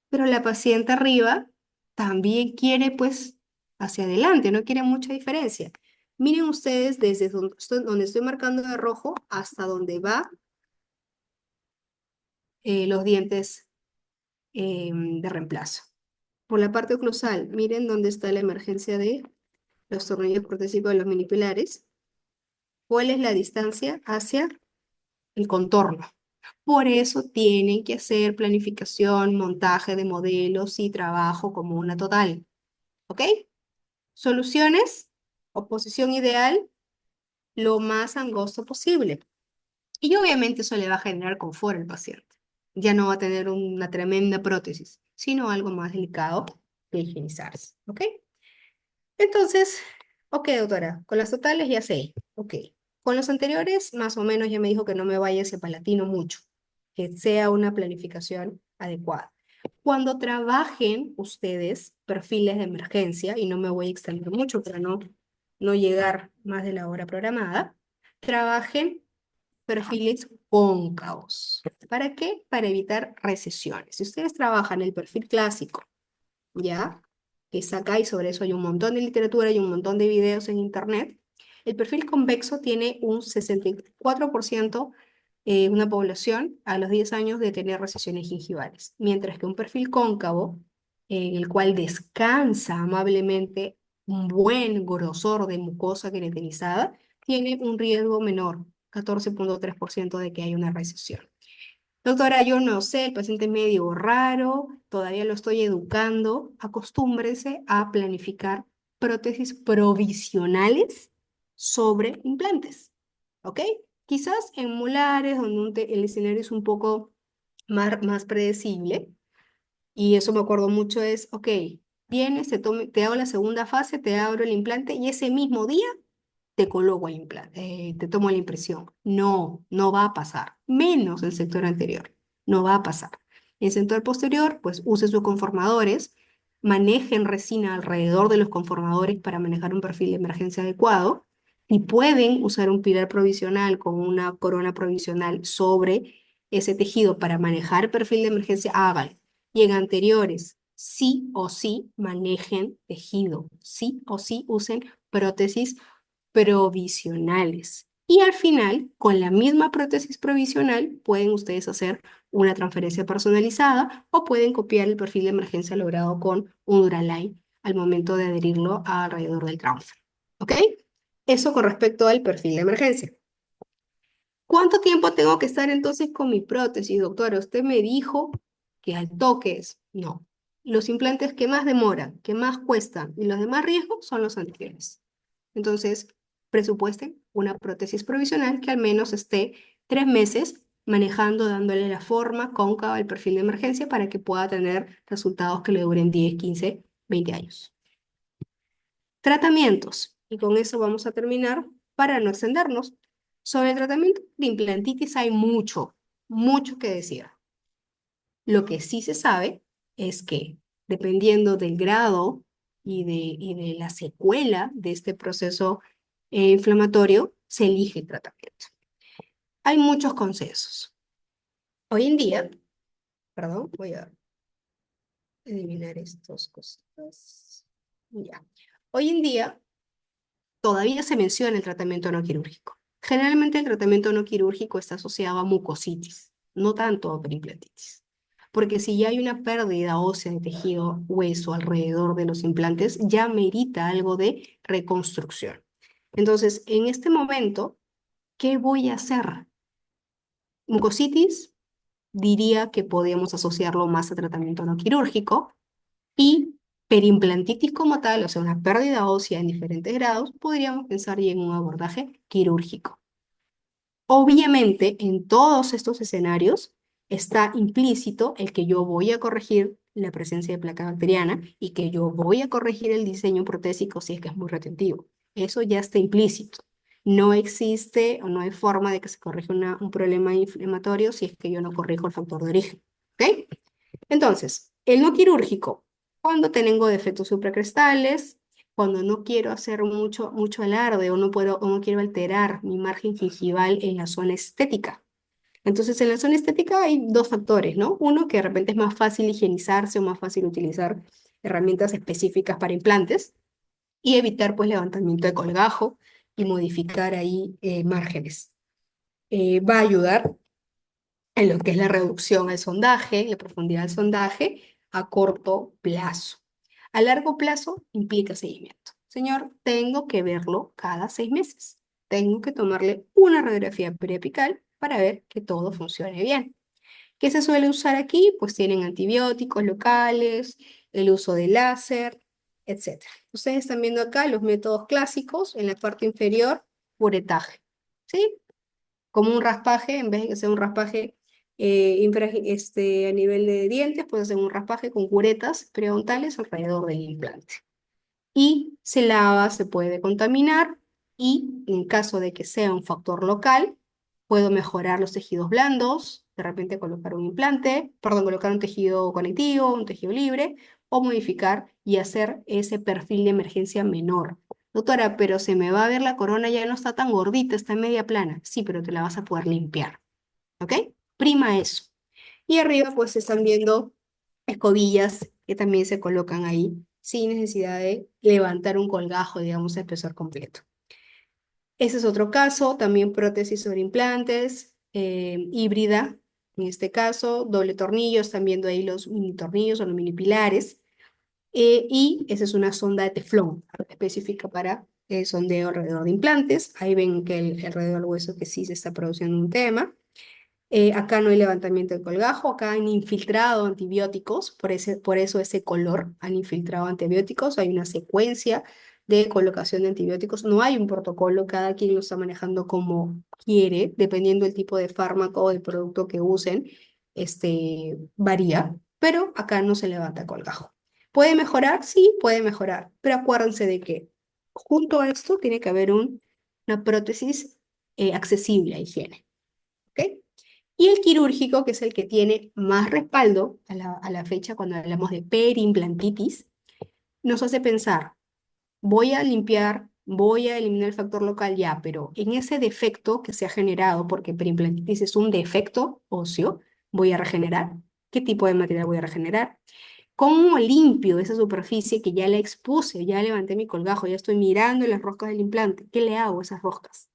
Speaker 1: Pero la paciente arriba también quiere, pues, hacia adelante, no quiere mucha diferencia. Miren ustedes desde donde estoy marcando de rojo hasta donde va los dientes de reemplazo. Por la parte oclusal, miren dónde está la emergencia de los tornillos protésicos de los minipilares. ¿Cuál es la distancia hacia el contorno? Por eso tienen que hacer planificación, montaje de modelos y trabajo como una total. ¿Ok? Soluciones o posición ideal lo más angosto posible. Y obviamente eso le va a generar confort al paciente. Ya no va a tener una tremenda prótesis, sino algo más delicado que higienizarse. ¿Ok? Entonces, ok, doctora, con las totales ya sé. Ok. Con los anteriores, más o menos ya me dijo que no me vaya ese palatino mucho, que sea una planificación adecuada. Cuando trabajen ustedes perfiles de emergencia, y no me voy a extender mucho para no llegar más de la hora programada, trabajen perfiles cóncavos. ¿Para qué? Para evitar recesiones. Si ustedes trabajan el perfil clásico, ¿ya? Que es acá y sobre eso hay un montón de literatura y un montón de videos en internet. El perfil convexo tiene un 64% una población a los 10 años de tener recesiones gingivales, mientras que un perfil cóncavo, en el cual descansa amablemente un buen grosor de mucosa queratinizada, tiene un riesgo menor, 14,3% de que haya una recesión. Doctora, yo no sé, el paciente es medio raro, todavía lo estoy educando. Acostúmbrese a planificar prótesis provisionales sobre implantes, ¿ok? Quizás en molares, donde el escenario es un poco más predecible, y eso me acuerdo mucho es, ok, vienes, te hago la segunda fase, te abro el implante y ese mismo día te coloco el implante, te tomo la impresión. No, no va a pasar. Menos el sector anterior. No va a pasar. En el sector posterior, pues use sus conformadores, manejen resina alrededor de los conformadores para manejar un perfil de emergencia adecuado y pueden usar un pilar provisional con una corona provisional sobre ese tejido para manejar perfil de emergencia, háganlo. Y en anteriores, sí o sí manejen tejido, sí o sí usen prótesis provisionales. Y al final, con la misma prótesis provisional, pueden ustedes hacer una transferencia personalizada o pueden copiar el perfil de emergencia logrado con un Duraline al momento de adherirlo alrededor del transfer. ¿Ok? Eso con respecto al perfil de emergencia. ¿Cuánto tiempo tengo que estar entonces con mi prótesis, doctora? Usted me dijo que al toque es. No. Los implantes que más demoran, que más cuestan y los de más riesgo son los anteriores. Entonces, presupuesten una prótesis provisional que al menos esté 3 meses manejando, dándole la forma cóncava al perfil de emergencia para que pueda tener resultados que le duren 10, 15, 20 años. Tratamientos. Y con eso vamos a terminar para no extendernos. Sobre el tratamiento de implantitis hay mucho, mucho que decir. Lo que sí se sabe es que dependiendo del grado y de la secuela de este proceso inflamatorio, se elige el tratamiento. Hay muchos consensos. Hoy en día, perdón, voy a eliminar estas cositas. Ya. Hoy en día todavía se menciona el tratamiento no quirúrgico. Generalmente el tratamiento no quirúrgico está asociado a mucositis, no tanto a perimplantitis. Porque si ya hay una pérdida ósea de tejido hueso alrededor de los implantes, ya merita algo de reconstrucción. Entonces, en este momento, ¿qué voy a hacer? Mucositis, diría que podemos asociarlo más a tratamiento no quirúrgico, y perimplantitis como tal, o sea, una pérdida ósea en diferentes grados, podríamos pensar ya en un abordaje quirúrgico. Obviamente, en todos estos escenarios está implícito el que yo voy a corregir la presencia de placa bacteriana y que yo voy a corregir el diseño protésico si es que es muy retentivo. Eso ya está implícito. No existe o no hay forma de que se corrija un problema inflamatorio si es que yo no corrijo el factor de origen. ¿Ok? Entonces, el no quirúrgico, cuando tengo defectos supracrestales, cuando no quiero hacer mucho alarde o no quiero alterar mi margen gingival en la zona estética. Entonces, en la zona estética hay dos factores, ¿no? Uno, que de repente es más fácil higienizarse o más fácil utilizar herramientas específicas para implantes y evitar, pues, levantamiento de colgajo y modificar ahí márgenes. Va a ayudar en lo que es la reducción al sondaje, la profundidad del sondaje a corto plazo. A largo plazo implica seguimiento. Señor, tengo que verlo cada 6 meses. Tengo que tomarle una radiografía periapical para ver que todo funcione bien. ¿Qué se suele usar aquí? Pues tienen antibióticos locales, el uso de láser, etc. Ustedes están viendo acá los métodos clásicos en la parte inferior, curetaje. ¿Sí? Como un raspaje, en vez de que sea un raspaje a nivel de dientes, pues hacer un raspaje con curetas periodontales alrededor del implante. Y se lava, se puede contaminar y en caso de que sea un factor local, puedo mejorar los tejidos blandos, de repente colocar un implante, perdón, colocar un tejido conectivo, un tejido libre, o modificar y hacer ese perfil de emergencia menor. Doctora, pero se me va a ver la corona, ya no está tan gordita, está en media plana. Sí, pero te la vas a poder limpiar, ¿ok? Prima eso. Y arriba pues están viendo escobillas que también se colocan ahí sin necesidad de levantar un colgajo, digamos, de espesor completo. Ese es otro caso, también prótesis sobre implantes, híbrida, en este caso, doble tornillo, están viendo ahí los mini tornillos o los mini pilares, y esa es una sonda de teflón específica para el sondeo alrededor de implantes. Ahí ven que alrededor del hueso que sí se está produciendo un tema. Acá no hay levantamiento de colgajo, acá han infiltrado antibióticos, por eso ese color, han infiltrado antibióticos, hay una secuencia de colocación de antibióticos, no hay un protocolo, cada quien lo está manejando como quiere, dependiendo del tipo de fármaco o del producto que usen, varía, pero acá no se levanta colgajo. ¿Puede mejorar? Sí, puede mejorar, pero acuérdense de que junto a esto tiene que haber una prótesis accesible a higiene. ¿Ok? Y el quirúrgico, que es el que tiene más respaldo a la fecha cuando hablamos de perimplantitis, nos hace pensar, voy a limpiar, voy a eliminar el factor local ya, pero en ese defecto que se ha generado, porque perimplantitis es un defecto óseo, voy a regenerar. ¿Qué tipo de material voy a regenerar? ¿Cómo limpio esa superficie que ya la expuse, ya levanté mi colgajo, ya estoy mirando las roscas del implante? ¿Qué le hago a esas roscas?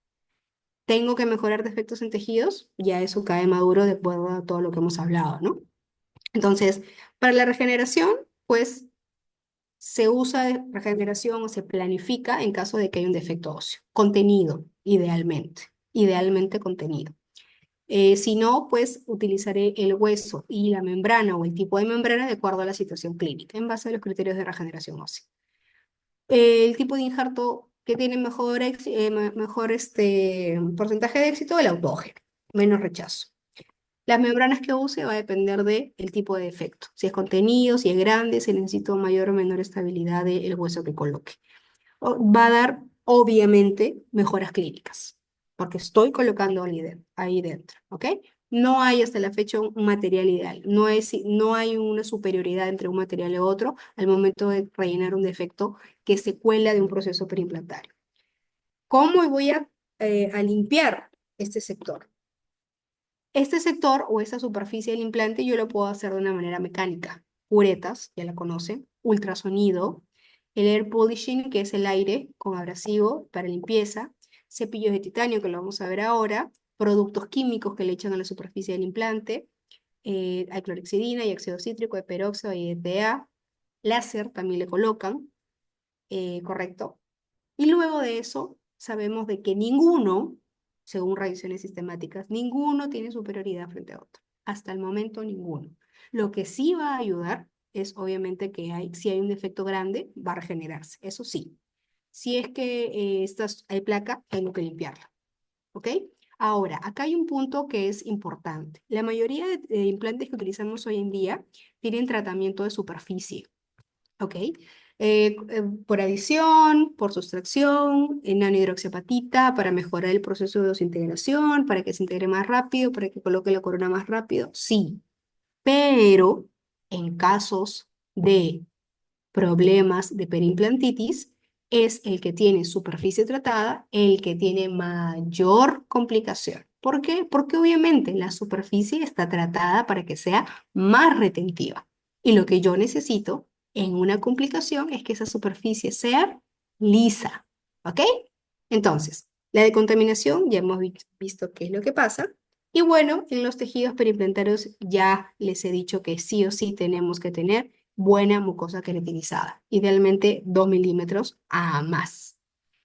Speaker 1: Tengo que mejorar defectos en tejidos, ya eso cae maduro de acuerdo a todo lo que hemos hablado, ¿no? Entonces, para la regeneración, pues se usa regeneración o se planifica en caso de que haya un defecto óseo. Contenido, idealmente contenido. Si no, pues utilizaré el hueso y la membrana o el tipo de membrana de acuerdo a la situación clínica, en base a los criterios de regeneración ósea. El tipo de injerto ¿Qué tiene mejor porcentaje de éxito? El autógeno, menos rechazo. Las membranas que use va a depender del tipo de defecto. Si es contenido, si es grande, si necesito mayor o menor estabilidad del hueso que coloque. Va a dar, obviamente, mejoras clínicas, porque estoy colocando ahí dentro, ¿ok? No hay hasta la fecha un material ideal. No hay una superioridad entre un material y otro al momento de rellenar un defecto que se cuela de un proceso perimplantario. ¿Cómo voy a limpiar este sector? Este sector o esta superficie del implante yo lo puedo hacer de una manera mecánica. Uretas, ya la conocen, ultrasonido, el air polishing, que es el aire con abrasivo para limpieza, cepillos de titanio, que lo vamos a ver ahora, productos químicos que le echan a la superficie del implante, hay clorexidina y ácido cítrico, de peróxido y ETA, láser también le colocan, correcto. Y luego de eso, sabemos de que ninguno, según revisiones sistemáticas, ninguno tiene superioridad frente a otro. Hasta el momento, ninguno. Lo que sí va a ayudar es obviamente que si hay un defecto grande, va a regenerarse. Eso sí. Si es que hay placa, tengo que limpiarla. ¿Ok? Ahora, acá hay un punto que es importante. La mayoría de implantes que utilizamos hoy en día tienen tratamiento de superficie. ¿Ok? Por adición, por sustracción, nanohidroxiapatita para mejorar el proceso de desintegración, para que se integre más rápido, para que coloque la corona más rápido, sí. Pero en casos de problemas de perimplantitis, es el que tiene superficie tratada el que tiene mayor complicación. ¿Por qué? Porque obviamente la superficie está tratada para que sea más retentiva. Y lo que yo necesito en una complicación es que esa superficie sea lisa. ¿Ok? Entonces, la decontaminación, ya hemos visto qué es lo que pasa. Y bueno, en los tejidos periimplantarios ya les he dicho que sí o sí tenemos que tener buena mucosa queratinizada, idealmente 2 milímetros a más.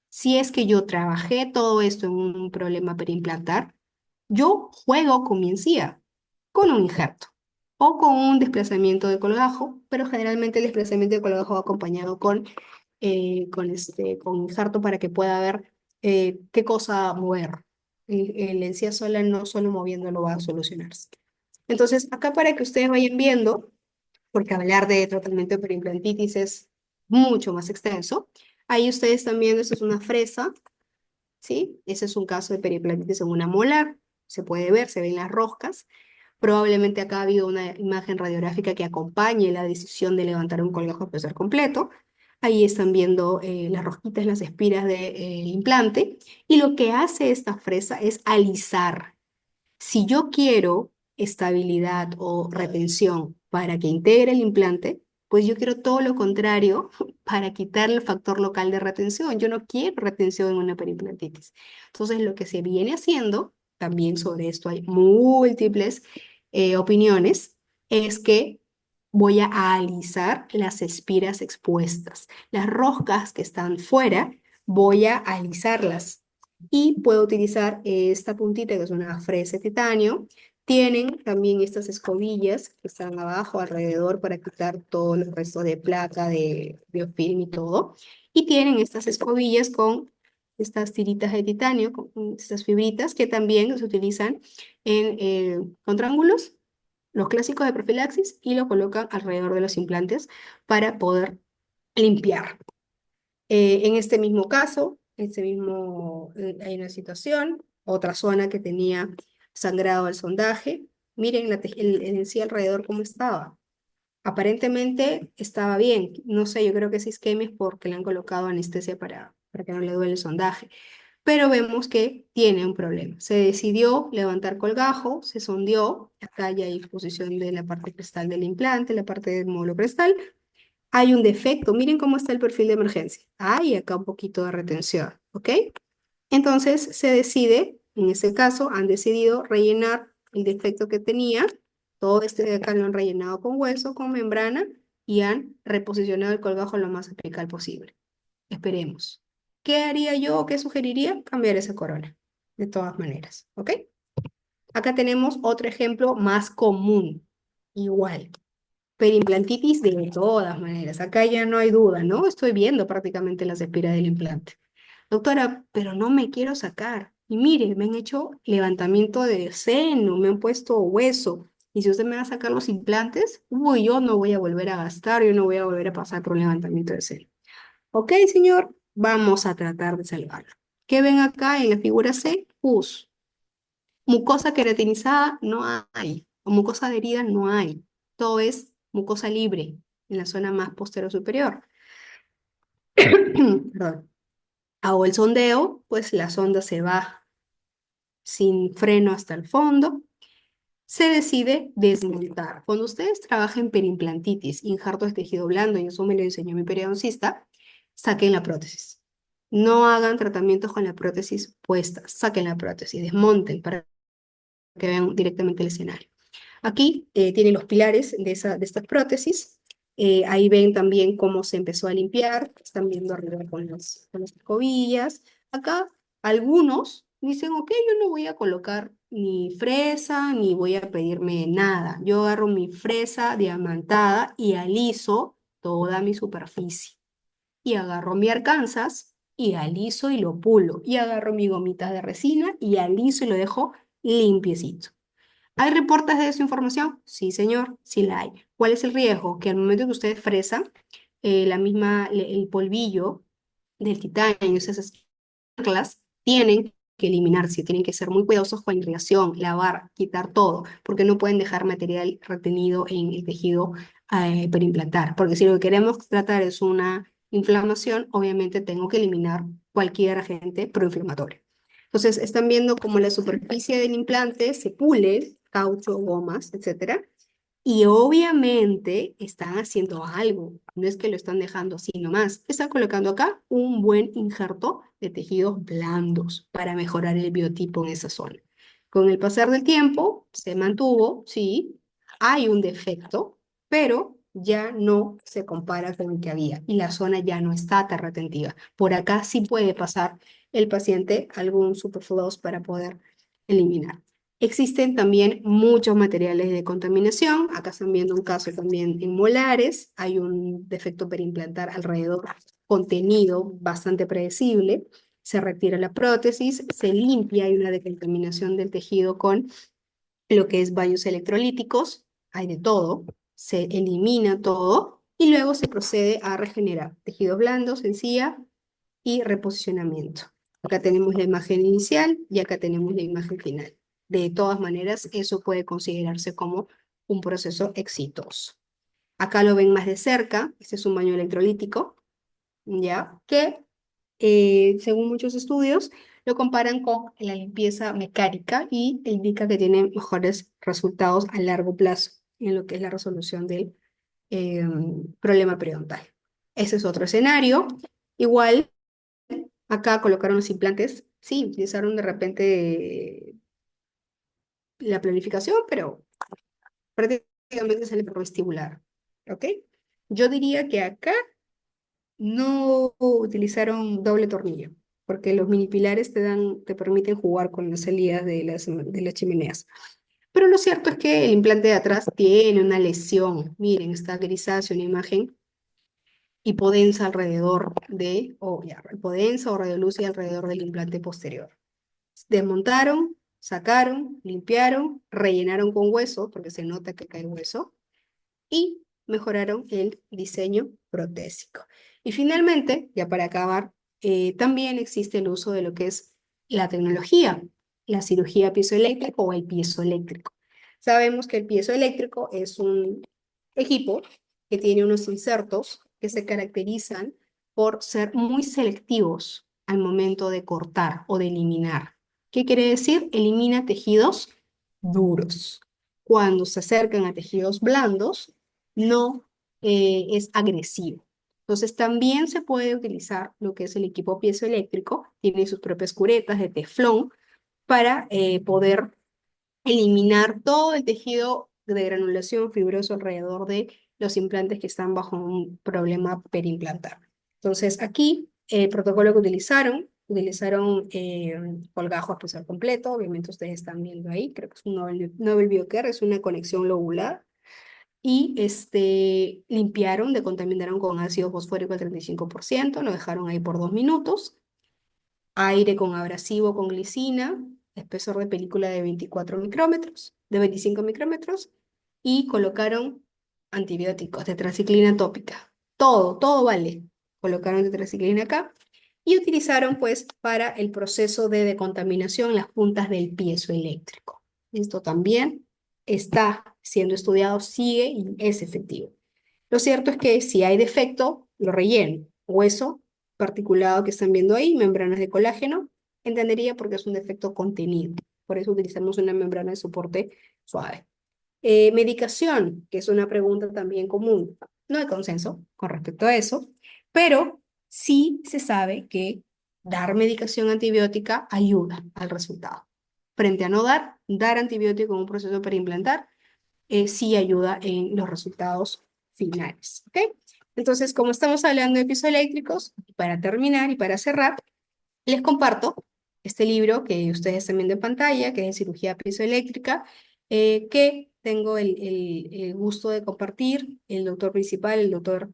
Speaker 1: Si es que yo trabajé todo esto en un problema periimplantar, yo juego con mi encía, con un injerto o con un desplazamiento de colgajo, pero generalmente el desplazamiento de colgajo va acompañado con injerto para que pueda ver qué cosa mover. La encía sola no solo moviéndolo va a solucionarse. Entonces, acá para que ustedes vayan viendo, porque hablar de tratamiento de periimplantitis es mucho más extenso. Ahí ustedes están viendo, esto es una fresa, ¿sí? Ese es un caso de periimplantitis en una molar, se puede ver, se ven las roscas. Probablemente acá ha habido una imagen radiográfica que acompañe la decisión de levantar un colgajo pesar completo. Ahí están viendo las rosquitas, las espiras del implante. Y lo que hace esta fresa es alisar. Si yo quiero estabilidad o retención para que integre el implante, pues yo quiero todo lo contrario para quitar el factor local de retención. Yo no quiero retención en una periimplantitis. Entonces, lo que se viene haciendo, también sobre esto hay múltiples opiniones, es que voy a alisar las espiras expuestas. Las roscas que están fuera, voy a alisarlas y puedo utilizar esta puntita que es una fresa de titanio. Tienen también estas escobillas que están abajo, alrededor, para quitar todos los restos de placa, de biofilm y todo. Y tienen estas escobillas con estas tiritas de titanio, con estas fibritas que también se utilizan con triángulos, los clásicos de profilaxis, y lo colocan alrededor de los implantes para poder limpiar. En este mismo caso, hay una situación, otra zona que tenía sangrado al sondaje. Miren el en sí alrededor cómo estaba. Aparentemente estaba bien. No sé, yo creo que es isquemia porque le han colocado anestesia para que no le duele el sondaje. Pero vemos que tiene un problema. Se decidió levantar colgajo, se sondeó. Acá ya hay exposición de la parte cristal del implante, la parte del módulo cristal. Hay un defecto, miren cómo está el perfil de emergencia. Hay acá un poquito de retención, ¿ok? Entonces se decide, en este caso, han decidido rellenar el defecto que tenía. Todo este de acá lo han rellenado con hueso, con membrana y han reposicionado el colgajo lo más apical posible. Esperemos. ¿Qué haría yo o qué sugeriría? Cambiar esa corona, de todas maneras, ¿ok? Acá tenemos otro ejemplo más común, igual. Periimplantitis de todas maneras, acá ya no hay duda, ¿no? Estoy viendo prácticamente las espiras del implante. Doctora, pero no me quiero sacar. Y mire, me han hecho levantamiento de seno, me han puesto hueso. Y si usted me va a sacar los implantes, uy, yo no voy a volver a gastar, yo no voy a volver a pasar por un levantamiento de seno. Ok, señor, vamos a tratar de salvarlo. ¿Qué ven acá en la figura C? Pus. Mucosa queratinizada no hay, o mucosa adherida no hay. Todo es mucosa libre en la zona más posterior superior. Perdón. Hago el sondeo, pues la sonda se va sin freno hasta el fondo. Se decide desmontar. Cuando ustedes trabajen perimplantitis, injerto de tejido blando, y eso me lo enseñó mi periodoncista, saquen la prótesis. No hagan tratamientos con la prótesis puesta, saquen la prótesis, desmonten para que vean directamente el escenario. Aquí tienen los pilares de estas prótesis. Ahí ven también cómo se empezó a limpiar. Están viendo arriba con las escobillas. Acá algunos dicen, ok, yo no voy a colocar ni fresa, ni voy a pedirme nada. Yo agarro mi fresa diamantada y aliso toda mi superficie. Y agarro mi Arkansas y aliso y lo pulo. Y agarro mi gomita de resina y aliso y lo dejo limpiecito. ¿Hay reportes de esa información? Sí, señor, sí la hay. ¿Cuál es el riesgo? Que al momento que ustedes fresan, el polvillo del titanio, esas anclas, tienen que eliminarse, tienen que ser muy cuidadosos con la irrigación, lavar, quitar todo, porque no pueden dejar material retenido en el tejido perimplantar, porque si lo que queremos tratar es una inflamación, obviamente tengo que eliminar cualquier agente proinflamatorio. Entonces, están viendo cómo la superficie del implante se pule, caucho, gomas, etcétera, y obviamente están haciendo algo, no es que lo están dejando así nomás. Están colocando acá un buen injerto de tejidos blandos para mejorar el biotipo en esa zona. Con el pasar del tiempo se mantuvo, sí, hay un defecto, pero ya no se compara con el que había y la zona ya no está tan retentiva. Por acá sí puede pasar el paciente algún superfluos para poder eliminar. Existen también muchos materiales de contaminación. Acá están viendo un caso también en molares. Hay un defecto perimplantar alrededor contenido bastante predecible. Se retira la prótesis, se limpia, hay una decontaminación del tejido con lo que es baños electrolíticos. Hay de todo. Se elimina todo y luego se procede a regenerar tejidos blandos, encía y reposicionamiento. Acá tenemos la imagen inicial y acá tenemos la imagen final. De todas maneras, eso puede considerarse como un proceso exitoso. Acá lo ven más de cerca, este es un baño electrolítico, ¿ya? Que según muchos estudios lo comparan con la limpieza mecánica y indica que tiene mejores resultados a largo plazo en lo que es la resolución del problema periodontal. Ese es otro escenario. Igual acá colocaron los implantes, sí, utilizaron de repente la planificación, pero prácticamente sale por vestibular, ¿ok? Yo diría que acá no utilizaron doble tornillo, porque los mini pilares te permiten jugar con las salidas de las chimeneas. Pero lo cierto es que el implante de atrás tiene una lesión. Miren, está grisáceo una imagen hipodensa alrededor o ya, hipodensa o radiolucia alrededor del implante posterior. Desmontaron, sacaron, limpiaron, rellenaron con hueso, porque se nota que cae hueso, y mejoraron el diseño protésico. Y finalmente, ya para acabar, también existe el uso de lo que es la tecnología, la cirugía piezoeléctrica o el piezoeléctrico. Sabemos que el piezoeléctrico es un equipo que tiene unos insertos que se caracterizan por ser muy selectivos al momento de cortar o de eliminar. ¿Qué quiere decir? Elimina tejidos duros. Cuando se acercan a tejidos blandos, no es agresivo. Entonces también se puede utilizar lo que es el equipo piezoeléctrico, tiene sus propias curetas de teflón para poder eliminar todo el tejido de granulación fibroso alrededor de los implantes que están bajo un problema perimplantar. Entonces aquí el protocolo que utilizaron colgajo especial completo, obviamente ustedes están viendo ahí, creo que es un Nobel Biocare, es una conexión lobular, y limpiaron, decontaminaron con ácido fosfórico al 35%, lo dejaron ahí por 2 minutos, aire con abrasivo con glicina, espesor de película de 24 micrómetros, de 25 micrómetros, y colocaron antibióticos, tetraciclina tópica. Todo vale. Colocaron tetraciclina acá y utilizaron pues para el proceso de decontaminación las puntas del piezoeléctrico. Esto también está siendo estudiado, sigue y es efectivo. Lo cierto es que si hay defecto, lo relleno. Hueso particulado que están viendo ahí, membranas de colágeno, entendería porque es un defecto contenido. Por eso utilizamos una membrana de soporte suave. Medicación, que es una pregunta también común. No hay consenso con respecto a eso, pero sí se sabe que dar medicación antibiótica ayuda al resultado. Frente a no dar, dar antibiótico en un proceso para implantar sí ayuda en los resultados finales. ¿Ok? Entonces, como estamos hablando de pisos eléctricos, para terminar y para cerrar, les comparto este libro que ustedes están viendo en pantalla, que es de cirugía pisoeléctrica, que tengo el gusto de compartir, el doctor principal, el doctor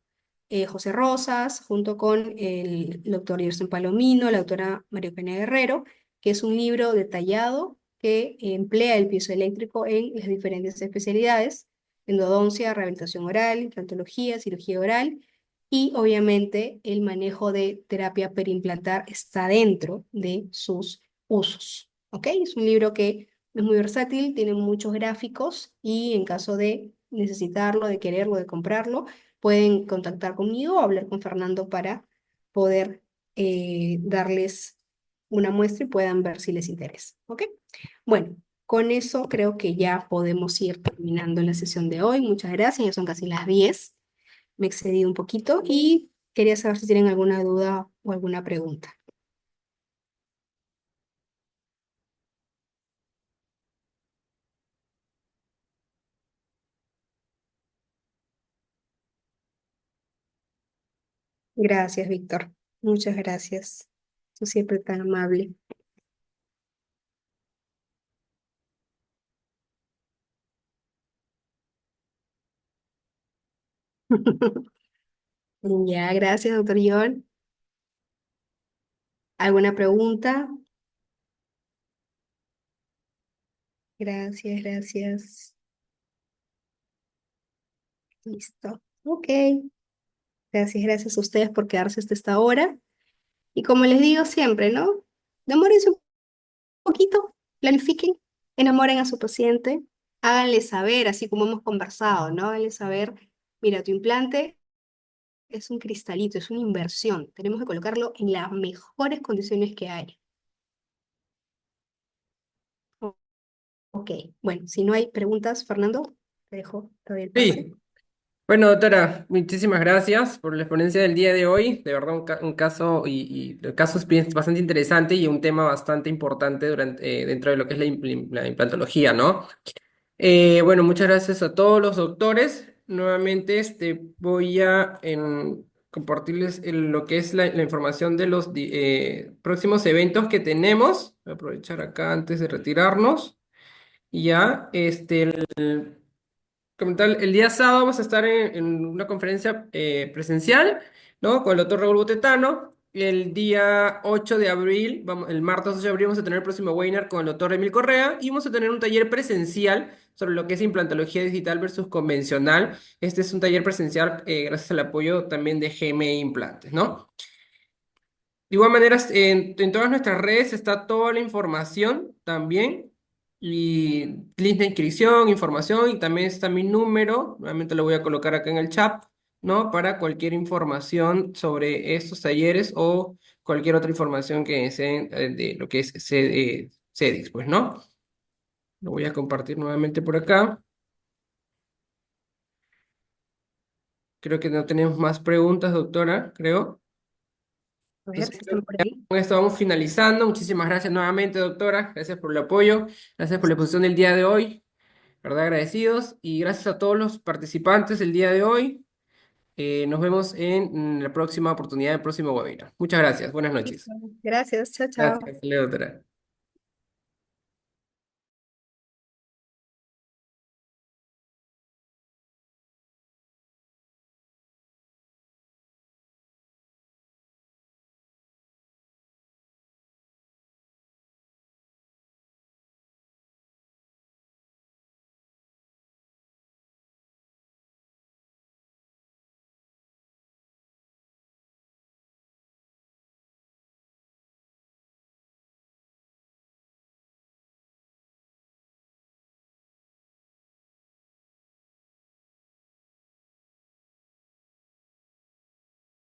Speaker 1: José Rosas, junto con el doctor Yerson Palomino, la doctora María Eugenia Guerrero, que es un libro detallado que emplea el piezoeléctrico en las diferentes especialidades, endodoncia, rehabilitación oral, implantología, cirugía oral, y obviamente el manejo de terapia perimplantar está dentro de sus usos. ¿Ok? Es un libro que es muy versátil, tiene muchos gráficos y en caso de necesitarlo, de quererlo, de comprarlo, pueden contactar conmigo o hablar con Fernando para poder darles una muestra y puedan ver si les interesa. ¿Ok? Bueno, con eso creo que ya podemos ir terminando la sesión de hoy. Muchas gracias, ya son casi las 10. Me he excedido un poquito y quería saber si tienen alguna duda o alguna pregunta. Gracias, Víctor. Muchas gracias. Tú siempre tan amable. Ya, gracias, doctor John. ¿Alguna pregunta? Gracias, gracias. Listo. Ok. Gracias, gracias a ustedes por quedarse hasta esta hora. Y como les digo siempre, ¿no? Demórense un poquito, planifiquen, enamoren a su paciente, háganle saber, así como hemos conversado, ¿no? Háganle saber, mira, tu implante es un cristalito, es una inversión. Tenemos que colocarlo en las mejores condiciones que hay. Ok, bueno, si no hay preguntas, Fernando, te doy el pase.
Speaker 2: Sí, bueno, doctora, muchísimas gracias por la exponencia del día de hoy. De verdad, un caso y el caso es bastante interesante y un tema bastante importante dentro de lo que es la implantología, ¿no? Bueno, muchas gracias a todos los doctores. Nuevamente, voy a compartirles lo que es la información de los próximos eventos que tenemos. Voy a aprovechar acá antes de retirarnos. Y ya, como tal, el día sábado vamos a estar en una conferencia presencial, ¿no? Con el doctor Raúl Botetano. El día 8 de abril, el martes 8 de abril, vamos a tener el próximo webinar con el doctor Emil Correa y vamos a tener un taller presencial sobre lo que es implantología digital versus convencional. Este es un taller presencial gracias al apoyo también de GME Implantes, ¿no? De igual manera, en todas nuestras redes está toda la información también. Y link de inscripción, información, y también está mi número. Nuevamente lo voy a colocar acá en el chat, ¿no? Para cualquier información sobre estos talleres o cualquier otra información que deseen de lo que es CEDIX, pues, ¿no? Lo voy a compartir nuevamente por acá. Creo que no tenemos más preguntas, doctora, creo.
Speaker 1: A ver
Speaker 2: Entonces,
Speaker 1: si
Speaker 2: creo
Speaker 1: están
Speaker 2: que
Speaker 1: por
Speaker 2: ya
Speaker 1: ahí.
Speaker 2: con esto vamos finalizando. Muchísimas gracias nuevamente, doctora. Gracias por el apoyo. Gracias por la exposición del día de hoy. ¿Verdad? Agradecidos. Y gracias a todos los participantes del día de hoy. Nos vemos en la próxima oportunidad, el próximo webinar. Muchas gracias. Buenas
Speaker 1: Listo.
Speaker 2: noches.
Speaker 1: Gracias, chao,
Speaker 2: Gracias,
Speaker 1: chao.
Speaker 2: doctora.